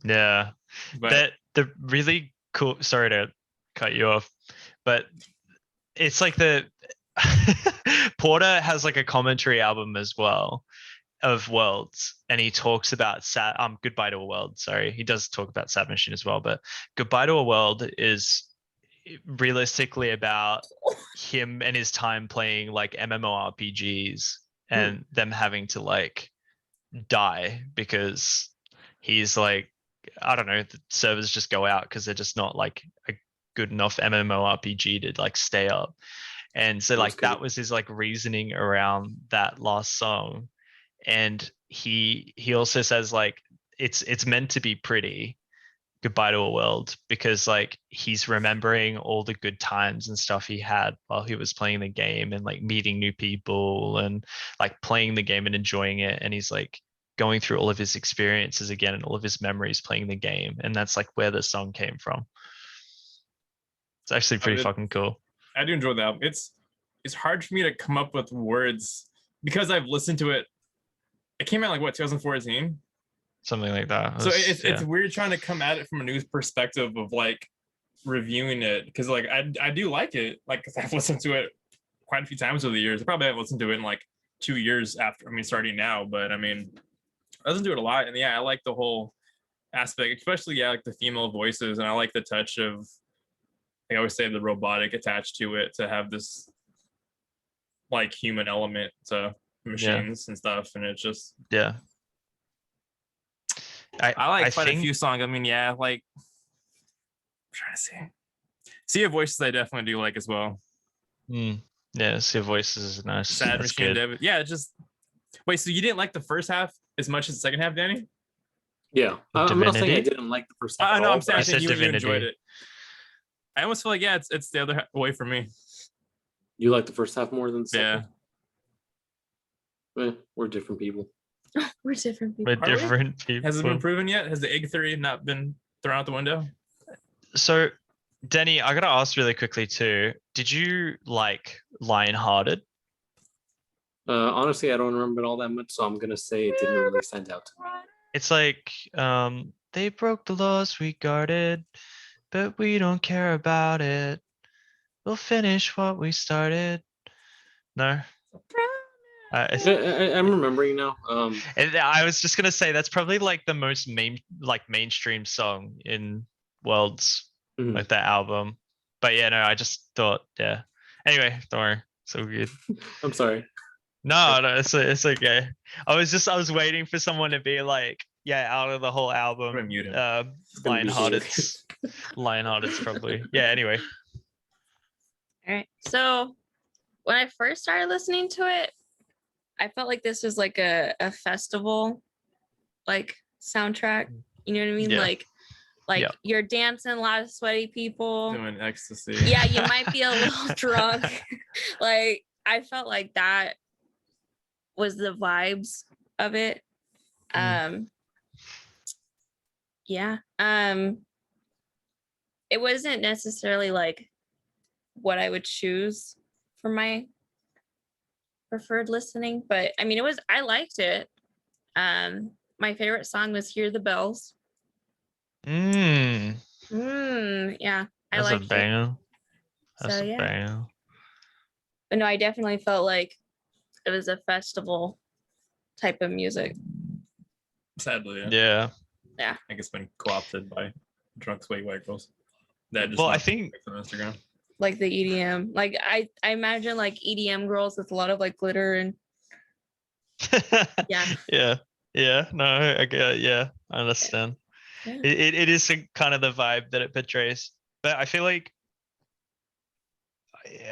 Yeah. But The really cool, sorry to cut you off, but it's like the Porter has like a commentary album as well of Worlds, and he talks about Goodbye to a World. Sorry, he does talk about Sad Machine as well, but Goodbye to a World is realistically about him and his time playing like MMORPGs and them having to like die because he's like, I don't know, the servers just go out because they're just not like a good enough MMORPG to like stay up. And so like that was his like reasoning around that last song. And he also says like it's meant to be pretty, Goodbye to a World, because like he's remembering all the good times and stuff he had while he was playing the game and like meeting new people and like playing the game and enjoying it. And he's like going through all of his experiences again and all of his memories playing the game. And that's like where the song came from. It's actually pretty fucking cool. I do enjoy the album. It's hard for me to come up with words because I've listened to it. It came out like what, 2014? Something like that. So it's weird trying to come at it from a news perspective of like reviewing it, because like I do like it. Like I've listened to it quite a few times over the years. I probably haven't listened to it in like 2 years after, starting now, but I mean, I listen to it a lot, and yeah, I like the whole aspect, especially like the female voices, and I like the touch of, I always say, the robotic attached to it to have this like human element to machines and stuff, and it's just I like quite a few songs. I mean, yeah, like I'm trying to say, Sea of Voices I definitely do like as well. Yeah, Sea of Voices is nice. Sad Machine, David. Yeah, it's just wait. So you didn't like the first half as much as the second half, Danny? Yeah, I'm not saying I didn't like the first half. I know. I'm saying I said you enjoyed Divinity. it. I almost feel like it's the other way for me. You like the first half more than the second? Yeah. We're different people. We're different people. We're different people. Has it been proven yet? Has the egg theory not been thrown out the window? So, Denny, I gotta ask really quickly too. Did you like Lionhearted? Honestly, I don't remember it all that much, so I'm gonna say it didn't really stand out to me. It's like they broke the laws we guarded, but we don't care about it. We'll finish what we started. No. I'm remembering now. And I was just gonna say that's probably like the most mainstream song in Worlds, like that album. But yeah, no, I just thought, yeah. Anyway, don't worry, so good. I'm sorry. No, it's okay. I was waiting for someone to be like, yeah, out of the whole album, Lionhearted's probably. Yeah, anyway. All right. So when I first started listening to it, I felt like this was like a festival like soundtrack. You know what I mean? Yeah. Like Like Yeah. you're dancing, a lot of sweaty people. Doing ecstasy. Yeah, you might be a little drunk. Like I felt like that was the vibes of it. Yeah. It wasn't necessarily like what I would choose for my preferred listening, but I mean I liked it. My favorite song was Hear the Bells. Mm, Yeah, I that's a liked it. banger. That's So a yeah. banger. But no, I definitely felt like it was a festival type of music. Sadly, Yeah. I think it's been co-opted by drunk, sweaty white girls. That just Well, I not think on Instagram. Like the EDM. Like I imagine like EDM girls with a lot of like glitter and yeah. Yeah. No, I get. Yeah, I understand. Yeah. It is kind of the vibe that it portrays, but I feel like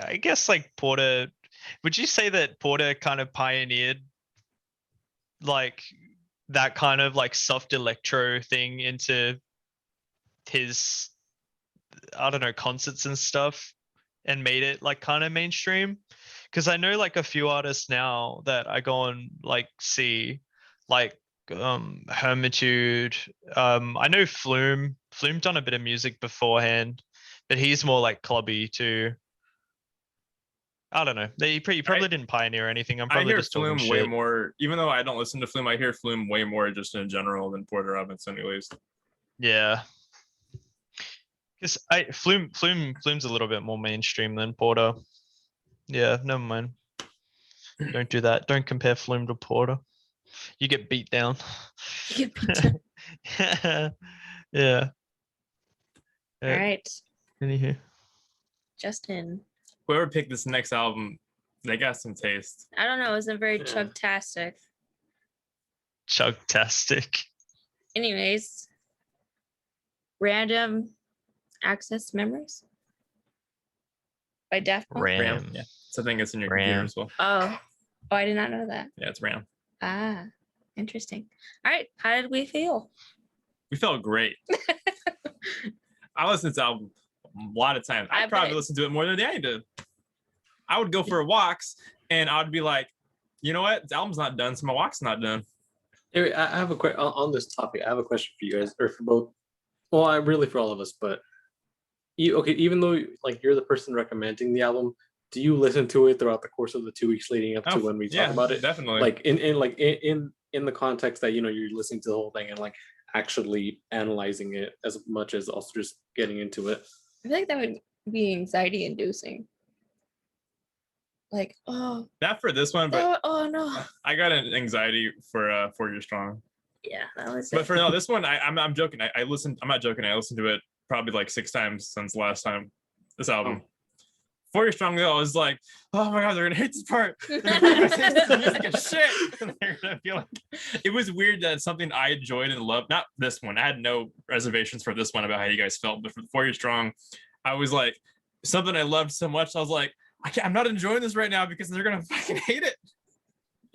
I guess like Porter. Would you say that Porter kind of pioneered like that kind of like soft electro thing into his, I don't know, concerts and stuff, and made it like kind of mainstream? Because I know like a few artists now that I go and like see, like Hermitude. I know Flume done a bit of music beforehand, but he's more like clubby too. I don't know. He probably didn't pioneer anything. I'm I probably hear just talking Flume way shit. more, even though I don't listen to Flume, I hear Flume way more just in general than Porter Robinson, at least. Yeah. Because Flume's a little bit more mainstream than Porter. Yeah, never mind. Don't do that. Don't compare Flume to Porter. You get beat down. You get beat down. Yeah. All right. Anywho. Justin. Whoever picked this next album, they got some taste. I don't know, it wasn't very Yeah. chugtastic. Chugtastic. Anyways. Random Access Memories by Daft Punk. RAM. Yeah. It's a thing that's in your RAM. computer as well. Oh, I did not know that. Yeah, it's RAM. Ah, interesting. All right, how did we feel? We felt great. I listened to the album a lot of times. I I probably bet. listened to it more than Danny did. I would go for walks and I would be like, you know what? The album's not done, so my walk's not done. Hey, I have a question on this topic. I have a question for you guys, or for both. Well, I really for all of us, but okay. Even though like you're the person recommending the album, do you listen to it throughout the course of the 2 weeks leading up to when we talk about it? Definitely. Like in the context that you're listening to the whole thing and like actually analyzing it as much as also just getting into it. I feel like that would be anxiety inducing. Like, oh, not for this one, but oh no. I got an anxiety for 4 Years Strong. Yeah, that was But it. for no, this one, I'm joking. I listened. I'm not joking. I listened to it probably like 6 times since last time. This album. 4 Years Strong though, I was like, oh my god, they're gonna hate this part. They're gonna say this music is shit. And they're gonna feel like it was weird that it's something I enjoyed and loved. Not this one. I had no reservations for this one about how you guys felt, but for 4 Years Strong, I was like, something I loved so much. I was like, I'm not enjoying this right now because they're gonna fucking hate it.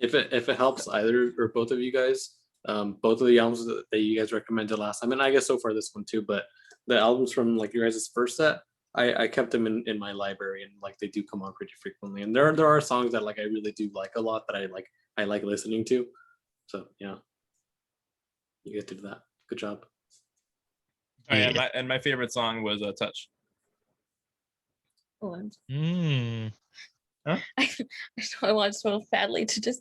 If it helps either or both of you guys, both of the albums that you guys recommended last time, and I guess so far this one too, but the albums from like your guys' first set, I kept them in my library and like they do come on pretty frequently. And there are songs that like I really do like a lot that I like listening to. So yeah, you get to do that. Good job. Oh, yeah, and my favorite song was Touch. Oh, I want so badly to just.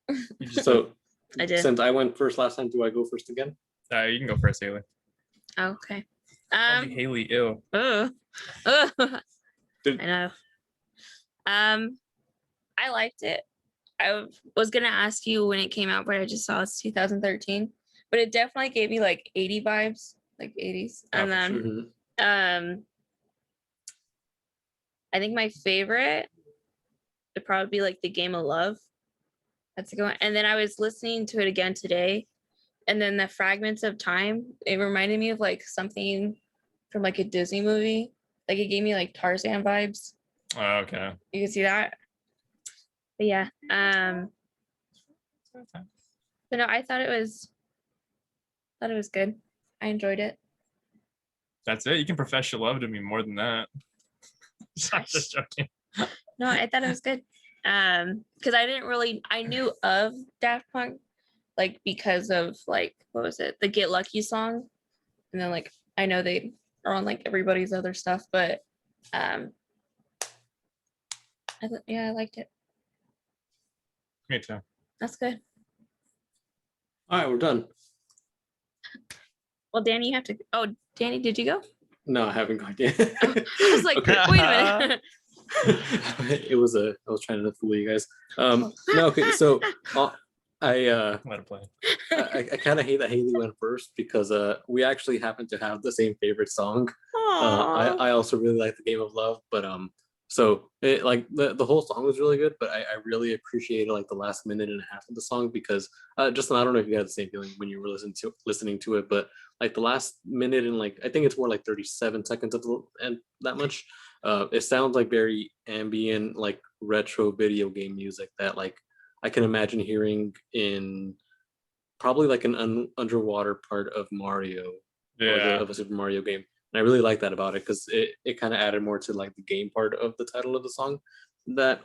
You just So I did. since I went first last time, do I go first again? you can go first, Haley. Okay. Haley, ew. I know. I liked it. I was gonna ask you when it came out, but I just saw it's 2013. But it definitely gave me like 80 vibes, like 80s. And then Mhm. I think my favorite would probably be like The Game of Love. That's a good one. And then I was listening to it again today. And then the Fragments of Time, it reminded me of like something from like a Disney movie. Like it gave me like Tarzan vibes. Oh, okay. You can see that. But yeah. But no, I thought it was good. I enjoyed it. That's it. You can profess your love to me more than that. I'm just joking. No, I thought it was good. Because I knew of Daft Punk, like because of like what was it, the Get Lucky song, and then like I know they are on like everybody's other stuff, but yeah, I liked it. Me too. That's good. All right, we're done. Well, Danny, you have to. Oh, Danny, did you go? No, I haven't gone yet. I was like, Okay. wait a minute. I was trying to fool you guys. No, okay, so I Let it play. I kind of hate that Haley went first because we actually happen to have the same favorite song. I also really like the Game of Love, but so it, like the whole song was really good, but I really appreciated like the last minute and a half of the song because Justin, I don't know if you had the same feeling when you were listening to it, but like the last minute and like I think it's more like 37 seconds of the and that much. It sounds like very ambient, like retro video game music that like I can imagine hearing in probably like an underwater part of Mario or Yeah. of a Super Mario game. And I really like that about it because it kind of added more to like the game part of the title of the song. That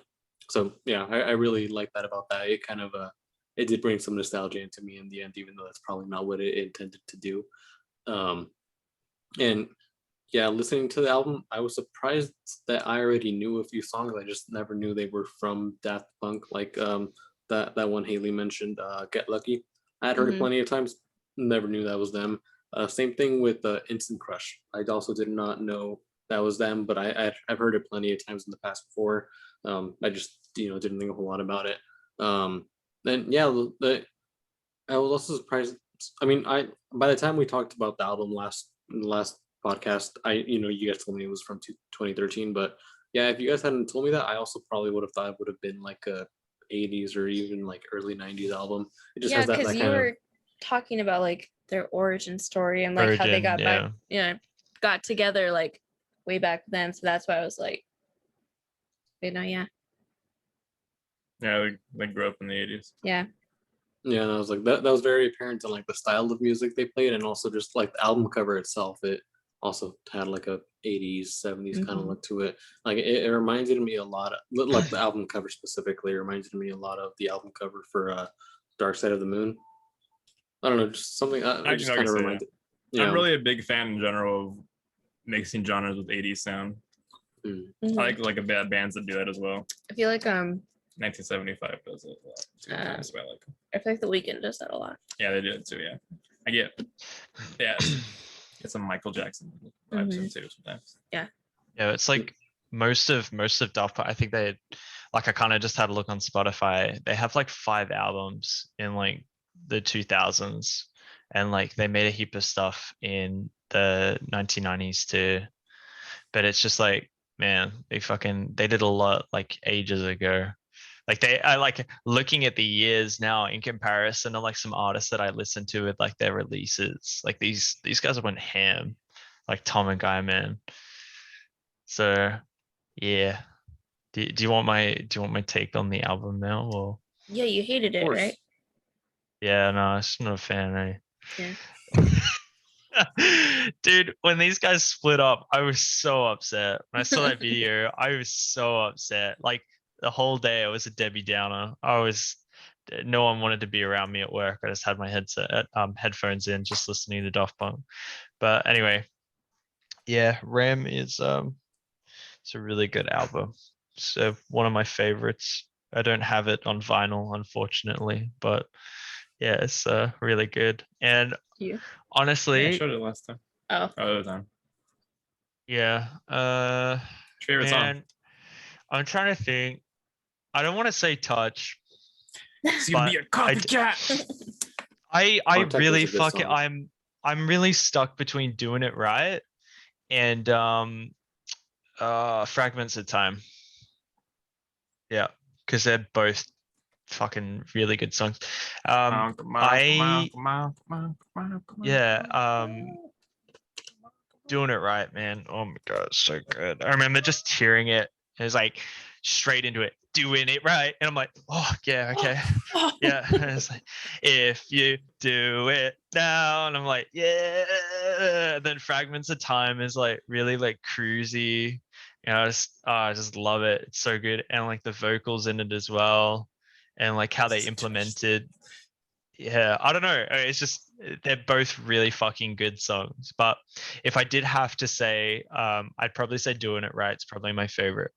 so yeah, I really like that about that. It kind of it did bring some nostalgia into me in the end, even though that's probably not what it intended to do. And yeah, listening to the album, I was surprised that I already knew a few songs. I just never knew they were from Daft Punk, like that one Haley mentioned, Get Lucky. I had heard it Mhm. plenty of times, never knew that was them. Same thing with Instant Crush. I also did not know that was them, but I've heard it plenty of times in the past before. I just didn't think a whole lot about it. And yeah, I was also surprised. I mean, by the time we talked about the album last podcast, you guys told me it was from 2013, but yeah, if you guys hadn't told me that, I also probably would have thought it would have been like a 80s or even like early 90s album. It just Yeah, has that because you kind of were talking about like their origin story and like how they got back, got together like way back then. So that's why I was like, yeah, Yeah, they grew up in the 80s. yeah. Yeah, and I was like that was very apparent in like the style of music they played and also just like the album cover itself. It also had like a 80s, 70s kind of Mhm. look to it. Like it reminded me a lot of like the album cover specifically reminded me a lot of the album cover for Dark Side of the Moon. I don't know, just something I it just can kind of say, yeah. reminded. I'm really a big fan in general of mixing genres with 80s sound. Mm. Mhm. I like a bad bands that do that as well. I feel like 1975 does it a lot too. That's why I like 'em. I feel like The Weeknd does that a lot. Yeah, they do it too. Yeah, I get. Yeah, it's some Michael Jackson vibes in too sometimes. Yeah, it's like most of Daft Punk. I think they like I kind of just had a look on Spotify. They have like 5 albums in like the 2000s, and like they made a heap of stuff in the 1990s too. But it's just like, man, they did a lot like ages ago. Like I like looking at the years now in comparison to like some artists that I listen to with like their releases. Like these guys went ham, like Tom and Guy, man. So yeah. Do you want my take on the album now or? Yeah, you hated it, right? Yeah, no, I'm not a fan. Yeah. Dude, when these guys split up, I was so upset. When I saw that video, I was so upset. Like the whole day, I was a Debbie Downer. No one wanted to be around me at work. I just had my headphones in, just listening to Daft Punk. But anyway, yeah, Ram is it's a really good album. So one of my favorites. I don't have it on vinyl, unfortunately, but yeah, it's really good. And You. Yeah, I honestly, showed it last time. Oh. Other time. yeah, Favorite song? man, I'm trying to think. I don't want to say Touch, It's but gonna be a copycat. I Contact was really a good song. I'm really stuck between Doing It Right and Fragments of Time. Yeah, because they're both fucking really good songs. Doing It Right, man. Oh my god, it's so good. I remember just hearing it. It was like straight into it, doing it right. And I'm like, oh yeah, okay. Yeah. And it's like, if you do it now, and I'm like, yeah. And then Fragments of Time is like really like cruisy. You know, I just love it. It's so good. And like the vocals in it as well. And like how they implemented. Yeah, I don't know. It's just they're both really fucking good songs. But if I did have to say, I'd probably say Doing It Right. It's probably my favorite.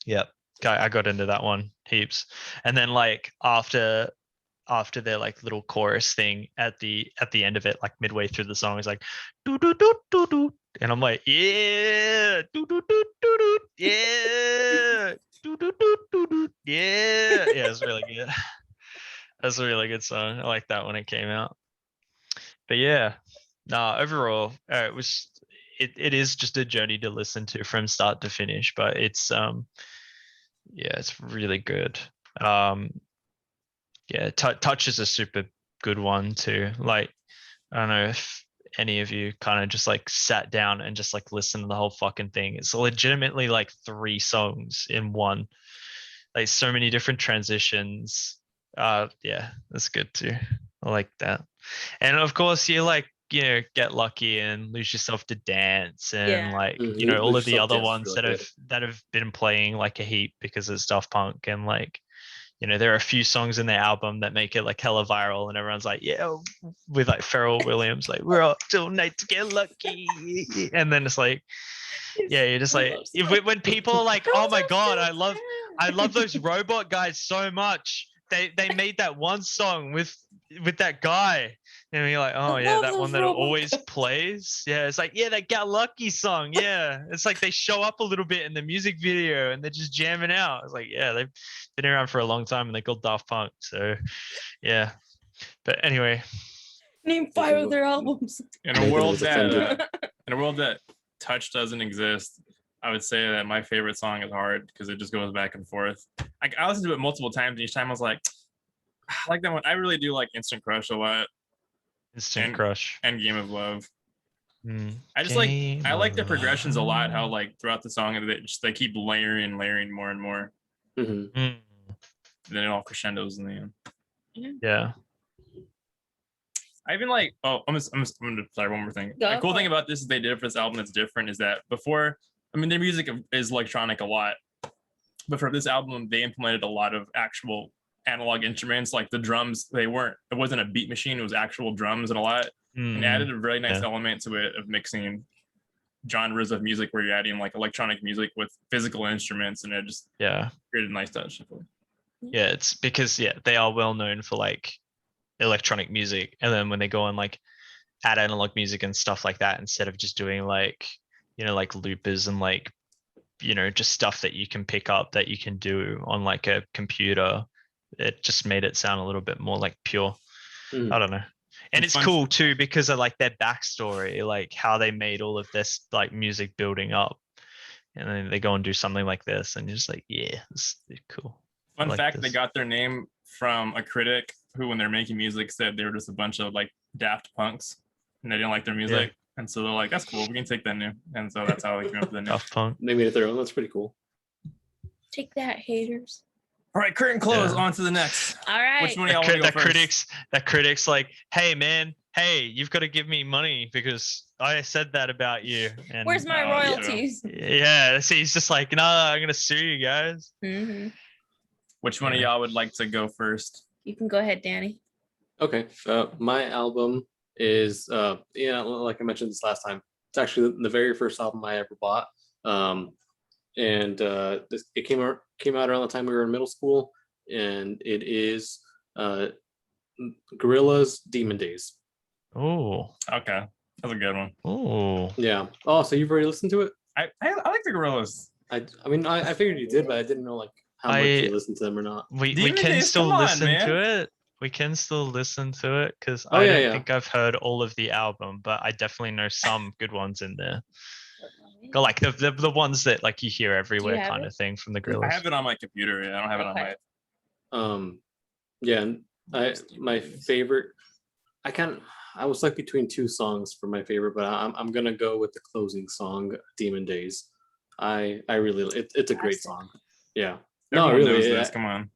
Yep. I got into that one heaps. And then like after their like little chorus thing at the end of it, like midway through the song, is like do do do do do, and I'm like, yeah, do do do do do, yeah, do do do do do, yeah, yeah, it's really good. That's a really good song. I like that when it came out. But yeah, nah, overall, it is just a journey to listen to from start to finish, but it's yeah, it's really good. Yeah, Touch is a super good one too. Like, I don't know if any of you kind of just like sat down and just like listened to the whole fucking thing. It's legitimately like 3 songs in one. Like so many different transitions. Yeah, that's good too. I like that. And of course you like, Get Lucky and Lose Yourself to Dance and Yeah. like, Mhm, all Lose of the Yourself to other Dance is ones really that have been playing like a heap because it's Daft Punk, and like, there are a few songs in their album that make it like hella viral, and everyone's like, yeah, with like Pharrell Williams, like we're up till night to get lucky, and then it's like, yeah, you're just like, when people are like, oh my god, I love those robot guys so much. They made that one song with that guy, and you're like, oh yeah, love that one those that robot always guys. plays. Yeah, it's like, yeah, that Got Lucky song. Yeah, it's like they show up a little bit in the music video and they're just jamming out. It's like, yeah, they've been around for a long time and they're called Daft Punk. So yeah, but anyway, Name 5 of their albums. In a Nathan world was that offended. touch doesn't exist, I would say that my favorite song is Hard because it just goes back and forth. I listened to it multiple times, and each time I was like, I like that one. I really do like Instant Crush a lot Instant and Crush. and Game of Love. Mm, I just Game I like the of progressions a lot. How Love. like throughout the song they keep layering more and more. Mhm. Mm, Then it all crescendos in the end. yeah. I even like. Oh, I'm gonna sorry. One more thing. Go A cool for thing it. about this is they did for this album that's different is that before, I mean, their music is electronic a lot, but for this album they implemented a lot of actual analog instruments, like the drums. It wasn't a beat machine. It was actual drums and a lot, and added a really nice Yeah. element to it of mixing genres of music where you're adding like electronic music with physical instruments, and it just Yeah. created a nice touch. Yeah, it's because they are well known for like electronic music, and then when they go and like add analog music and stuff like that, instead of just doing like like loopers and like just stuff that you can pick up that you can do on like a computer, it just made it sound a little bit more like pure. Mhm. I don't know. And it's fun. cool too because of like their backstory, like how they made all of this like music building up, and then they go and do something like this, and you're just like, yeah, this is cool. Fun like fact: this. they got their name from a critic who, when they're making music, said they were just a bunch of like daft punks, and they didn't like their music, and so they're like, "That's cool. We can take that name." And so that's how they came up with the name. Daft Punk. They made it their own. That's pretty cool. Take that, haters. All right, curtain close. Yeah. On to the next. All right. Which one of y'all want to go first? That critics like, hey man, hey, you've got to give me money because I said that about you. And Where's my royalties? yeah, see, he's just like, no, I'm gonna sue you guys. Hmm. Which one of y'all would like to go first? You can go ahead, Danny. Okay. My album is like I mentioned this last time. It's actually the very first album I ever bought. It came out around the time we were in middle school, and it is Gorillaz Demon Days. Oh, Okay, that's a good one. oh, Yeah. Oh, so you've already listened to it? I like the Gorillaz. I mean I figured you did, but I didn't know like how much you listened to them or not. we Demon can Days, still come on, listen man. to it. We can still listen to it because Oh, I yeah, don't yeah. think I've heard all of the album, but I definitely know some good ones in there. Like the ones that like you hear everywhere have kind it? of thing from the I Gorillaz. have it on my computer. Yeah, I don't have it on Okay. my. Yeah, and my favorite. I was like between 2 songs for my favorite, but I'm gonna go with the closing song, Demon Days. I really it's a great Classic. song. Yeah. No, Everyone knows really. this. Come on.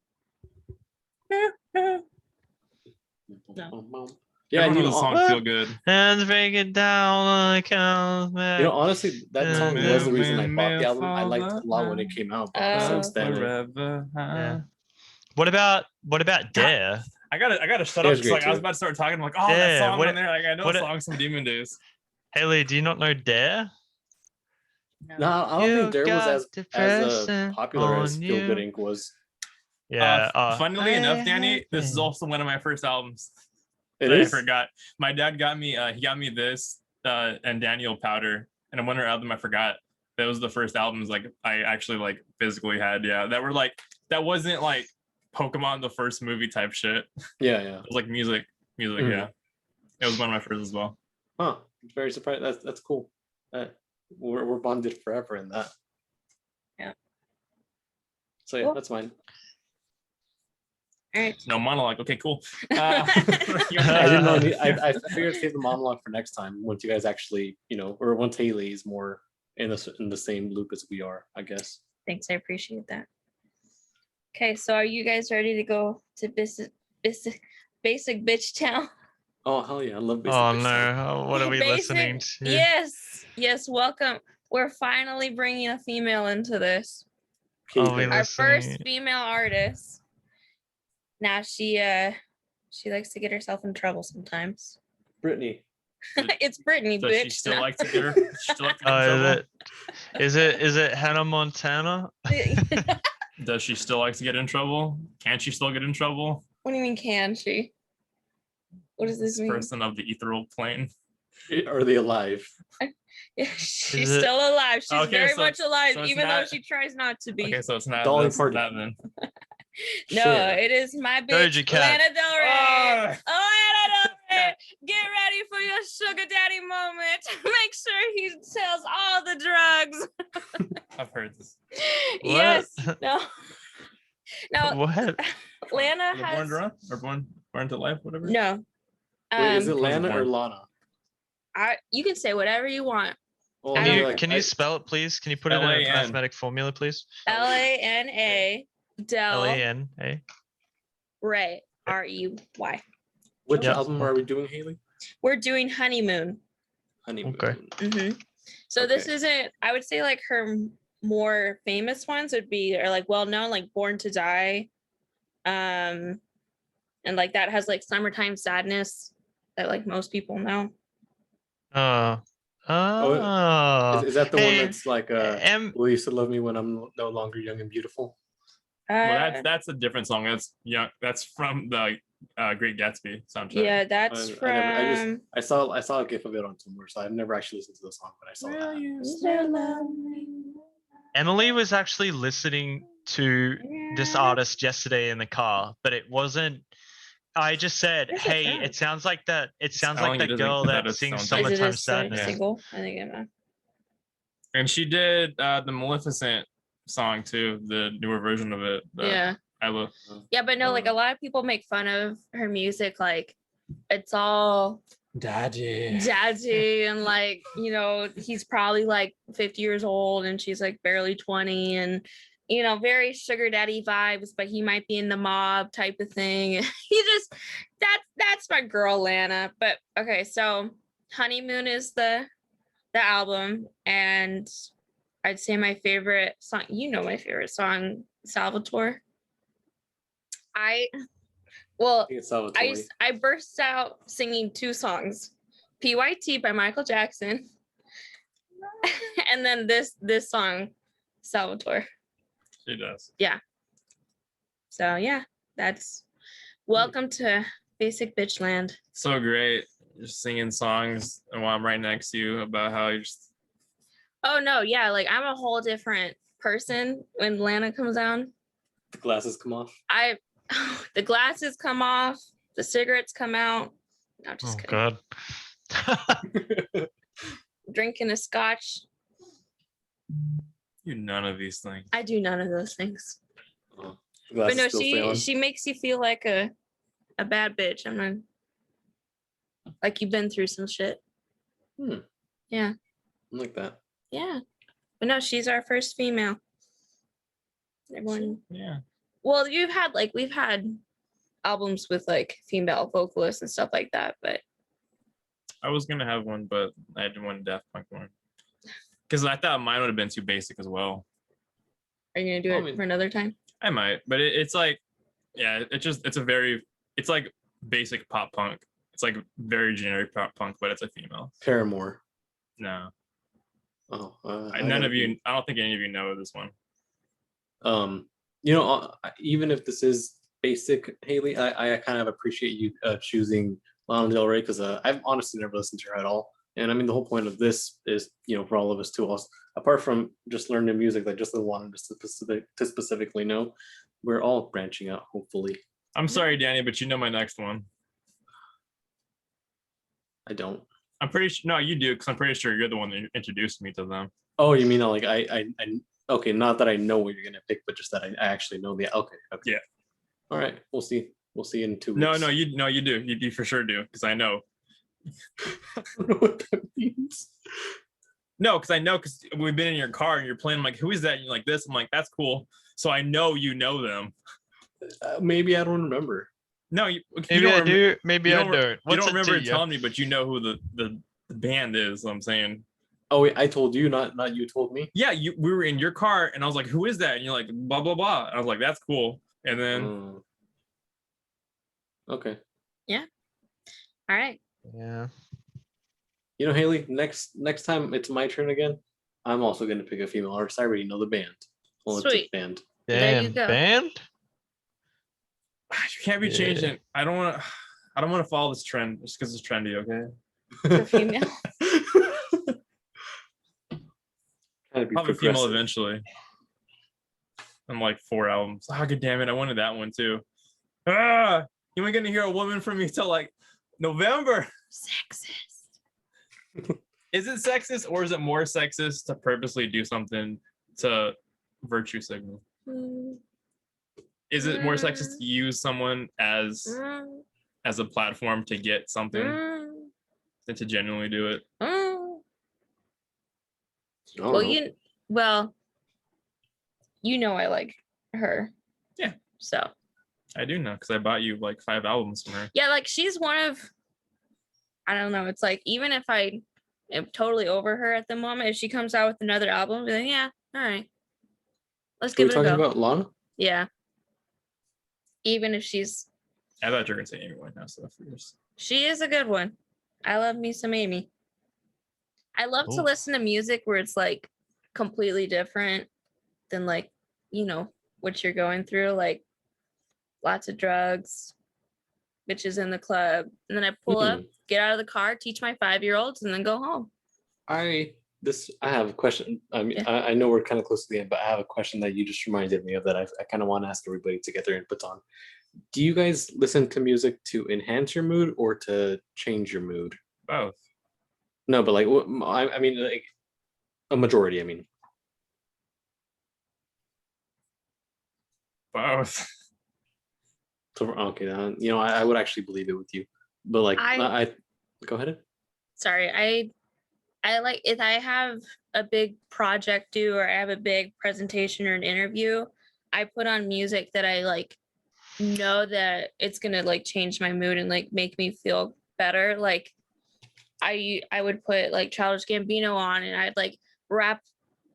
Yeah, Everyone you knows the know, song "Feel Good." And break it down like honestly, that song was the reason I bought the album. I liked it a lot when it came out, but since then, Forever. Yeah. What about Dare? I gotta shut Yeah, up. it's 'Cause, great like I was too. about to start talking. I'm like, oh, that Yeah, song what- on there. Like I know what- songs from Demon Days. Haley, do you not know Dare? no, I don't think You Dare was got as depression popular as on Feel Good you. Inc. was. Yeah. Funnily enough, I Danny, this is happen. also one of my first albums. It that I is. forgot. My dad got me. He got me this and Daniel Powder, and one album I forgot. That was the first albums like I actually like physically had. Yeah, that were like that wasn't like Pokemon the first movie type shit. Yeah, yeah. It was like music. Mhm. Yeah, it was one of my first as well. Huh. Very surprised. That's cool. We're bonded forever in that. Yeah. So yeah, Cool. that's mine. All right. No monologue. Okay, cool. I didn't know. I figured to save the monologue for next time once you guys actually, or once Haley is more in the same loop as we are, I guess. Thanks, I appreciate that. Okay, so are you guys ready to go to basic bitch town? Oh hell yeah, I love Basic Oh Bitch Town. no! What are we listening to? Yes, welcome. We're finally bringing a female into this. Oh, we Kingpin. Our first listening. female artist. Now she likes to get herself in trouble sometimes. Brittany. It's Brittany, Does bitch. she still No. like to get her? She still like to get in Oh, trouble? is it Hannah Montana? Does she still like to get in trouble? Can she still get in trouble? What do you mean, can she? What does this mean? Person of the ethereal plane. Are they alive? Yeah, she's Is it- still alive. She's Okay, very so- much alive, so it's even though not- she tries not to be. Okay, so it's not Dolly this, Parton. that then. No, Cher. it is my Doja bitch, Cat. Lana Del Rey. Ah! Oh, Lana Del Rey. Get ready for your sugar daddy moment. Make sure he sells all the drugs. I've heard this. Yes. What? No. No, What? Lana Born has to Run or born to life, whatever. no. Wait, is it was Lana or born. Lana? You can say whatever you want. Oh, I Can don't- you like, can you spell it, please? Can you put it in a L-A-N. mathematic formula, please? LANA Del LANA. Rey REY. which Yep. album are we doing, Haley? We're doing Honeymoon. Honeymoon. Okay. So this Okay. isn't. I would say like her more famous ones would be or like well known like Born to Die, and like that has like Summertime Sadness that like most people know. Oh. Is that the one Hey, that's like Will You Still Love Me When I'm No Longer Young and Beautiful? Well, that's a different song. That's young. That's from the Great Gatsby soundtrack. yeah, that's I from. never- I saw a gif of it on somewhere, so I've never actually listened to the song, but I saw that. Emily was actually listening to this artist yesterday in the car, but it wasn't. I just said, Where's it "Hey, from? it sounds like that. It sounds Telling like you that doesn't girl put that that as sings soundtrack. Is it Summertime a Sadness." single? I think it might. And she did the Maleficent song too, the newer version of it. Yeah. I love. Yeah, but no, like a lot of people make fun of her music, like it's all Daddy. jazzy and like, he's probably like 50 years old and she's like barely 20 and very sugar daddy vibes, but he might be in the mob type of thing. He just that's my girl Lana. But okay, so Honeymoon is the album, and I'd say my favorite song, my favorite song, Salvatore. I think it's Salvatore. I burst out singing two songs, PYT by Michael Jackson, and then this song, Salvatore. She does. So yeah, that's welcome to Basic Bitch Land. So great. Just singing songs and while I'm right next to you about how you're just Oh no, yeah, like I'm a whole different person when Lana comes on. The glasses come off. The glasses come off, the cigarettes come out. No, just Oh kidding. God. Drinking a scotch. you none of these things. I do none of those things. The But glasses no, still stay on. she makes you feel like a bad bitch. I'm not like you've been through some shit. Yeah. I'm like that. Yeah. But no, she's our first female. Everyone. Yeah. Well, we've had albums with like female vocalists and stuff like that, but I was gonna have one, but I didn't want a Daft Punk one because I thought mine would have been too basic as well. are you gonna do I it mean- for another time? I might, but it's like, yeah, it's like basic pop punk. It's like very generic pop punk, but it's a female. Paramore. No, Oh, none of you. I don't think any of you know this one. Even if this is basic, Haley, I kind of appreciate you choosing Lana Del Rey because I've honestly never listened to her at all. And I mean, the whole point of this is, for all of us to us, apart from just learning music, like just the one to specifically know, we're all branching out, hopefully. I'm sorry, Danny, but you know my next one. I don't. I'm pretty sure. No, you do, because I'm pretty sure you're the one that introduced me to them. Oh, you mean like I okay, not that I know what you're gonna pick, but just that I actually know the okay. Yeah. All right, we'll see. We'll see in 2 weeks. No, you do. You for sure do, because I know. I don't know what that means. No, because I know, because we've been in your car and you're playing. I'm like, who is that? And you're like this. I'm like, that's cool. So I know you know them. Maybe I don't remember. No, you Maybe don't I rem- do. Maybe you I don't don't. You What's don't it remember to you? telling me, but you know who the band is. I'm saying. Oh wait, I told you, not you told me. Yeah, we were in your car, and I was like, who is that? And you're like, blah blah blah. And I was like, that's cool. And then Okay. All right. Yeah. Haley, next time it's my turn again, I'm also gonna pick a female artist. I already know the band. Well, it's a Sweet. band. There you Damn, go. band. you can't be Yeah. changing. I don't want to follow this trend just because it's trendy. Okay. For female. Trying to be Probably female progressive. eventually. And like 4 albums. Ah, god damn it! I wanted that one too. Ah, you ain't gonna hear a woman from me till like November. Sexist. Is it sexist or is it more sexist to purposely do something to virtue signal? Is it more sexist to use someone as a platform to get something than to genuinely do it? I don't Well, know. you know I like her. Yeah. So I do know because I bought you like 5 albums from her. yeah, like she's one of, I don't know. It's like even if I am totally over her at the moment, if she comes out with another album, I'll be like, yeah, all right, let's Are give we it a talking go. about Lana? Yeah. Even if she I thought you were gonna say Amy Winehouse stuff first. is a good one. I love me some Amy. I love to Ooh. listen to music where it's like completely different than like, what you're going through, like lots of drugs, bitches in the club. And then I pull up, get out of the car, teach my 5-year-olds, and then go home. I have a question. I mean, Yeah. I know we're kind of close to the end, but I have a question that you just reminded me of that I kind of want to ask everybody to get their inputs on. Do you guys listen to music to enhance your mood or to change your mood? Both. No, but like, I mean, like a majority. I mean, Both. so okay, I would actually believe it with you, but like, I go ahead. Sorry, I like if I have a big project due or I have a big presentation or an interview, I put on music that I like know that it's gonna like change my mood and like make me feel better. Like I would put like Childish Gambino on and I'd like rap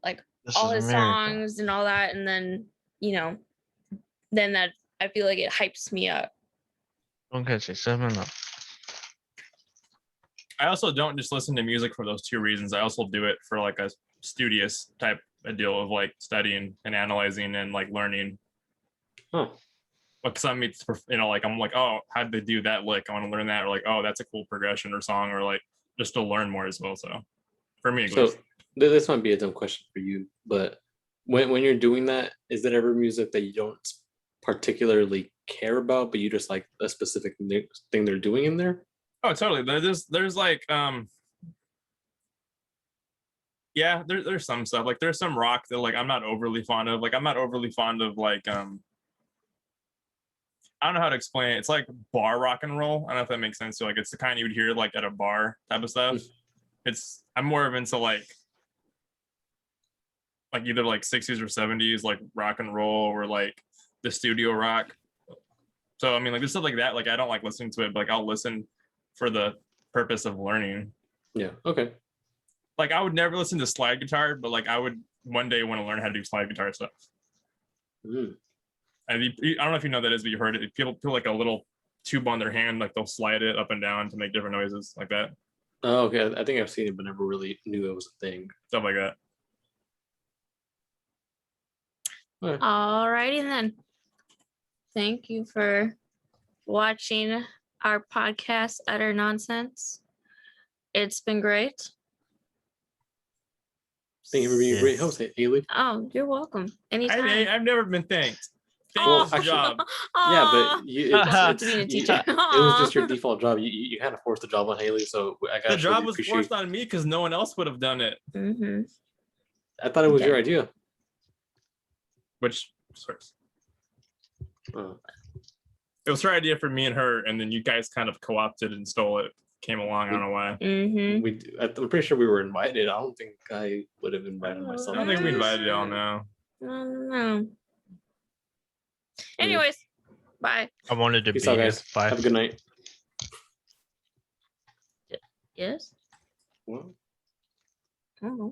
like This all is his America. songs and all that, and then then that I feel like it hypes me up. Okay, so 7 up. I also don't just listen to music for those 2 reasons. I also do it for like a studious type of deal of like studying and analyzing and like learning. Huh. Like some it's like I'm like, oh, how'd they do that lick? I want to learn that, or like, oh, that's a cool progression or song, or like just to learn more as well. So for me, So this might be a dumb question for you, but when you're doing that, is there ever music that you don't particularly care about, but you just like a specific thing they're doing in there? oh, totally. There's like yeah, there's some stuff like there's some rock that like I'm not overly fond of. Like I'm not overly fond of like I don't know how to explain it. It's like bar rock and roll. I don't know if that makes sense. So like it's the kind you would hear like at a bar type of stuff. I'm more of into like like either like 60s or 70s, like rock and roll or like the studio rock. So I mean, like there's stuff like that. Like I don't like listening to it, but like I'll listen for the purpose of learning. Yeah. Okay. Like I would never listen to slide guitar, but like I would one day want to learn how to do slide guitar stuff. Mm. And I don't know if you know what that is, but you heard it. People put like a little tube on their hand, like they'll slide it up and down to make different noises like that. Oh, okay. I think I've seen it, but never really knew it was a thing. Stuff like that. Alrighty then. Thank you for watching our podcast, Utter Nonsense. It's been great. Thank you for being a great Yes. host, Haley. Oh, you're welcome. Anytime. I've never been thanked. Well, Thank you, actually- job. Yeah, Aw. but you, Welcome it's, to being a you- teacher. it was just your default job. You kind of forced the job on Haley, so I got The job was forced on me because no one else would have done it. Mhm. I thought it was Okay. your idea. Which source? Oh. It was her idea for me and her, and then you guys kind of co-opted and stole it. Came along. I don't know why. Mhm. I'm pretty sure we were invited. I don't think I would have invited I myself. don't think we invited y'all now. No. Anyways, bye. I wanted to Peace be out, here. guys. Bye. Have a good night. Yes. Well, I don't know.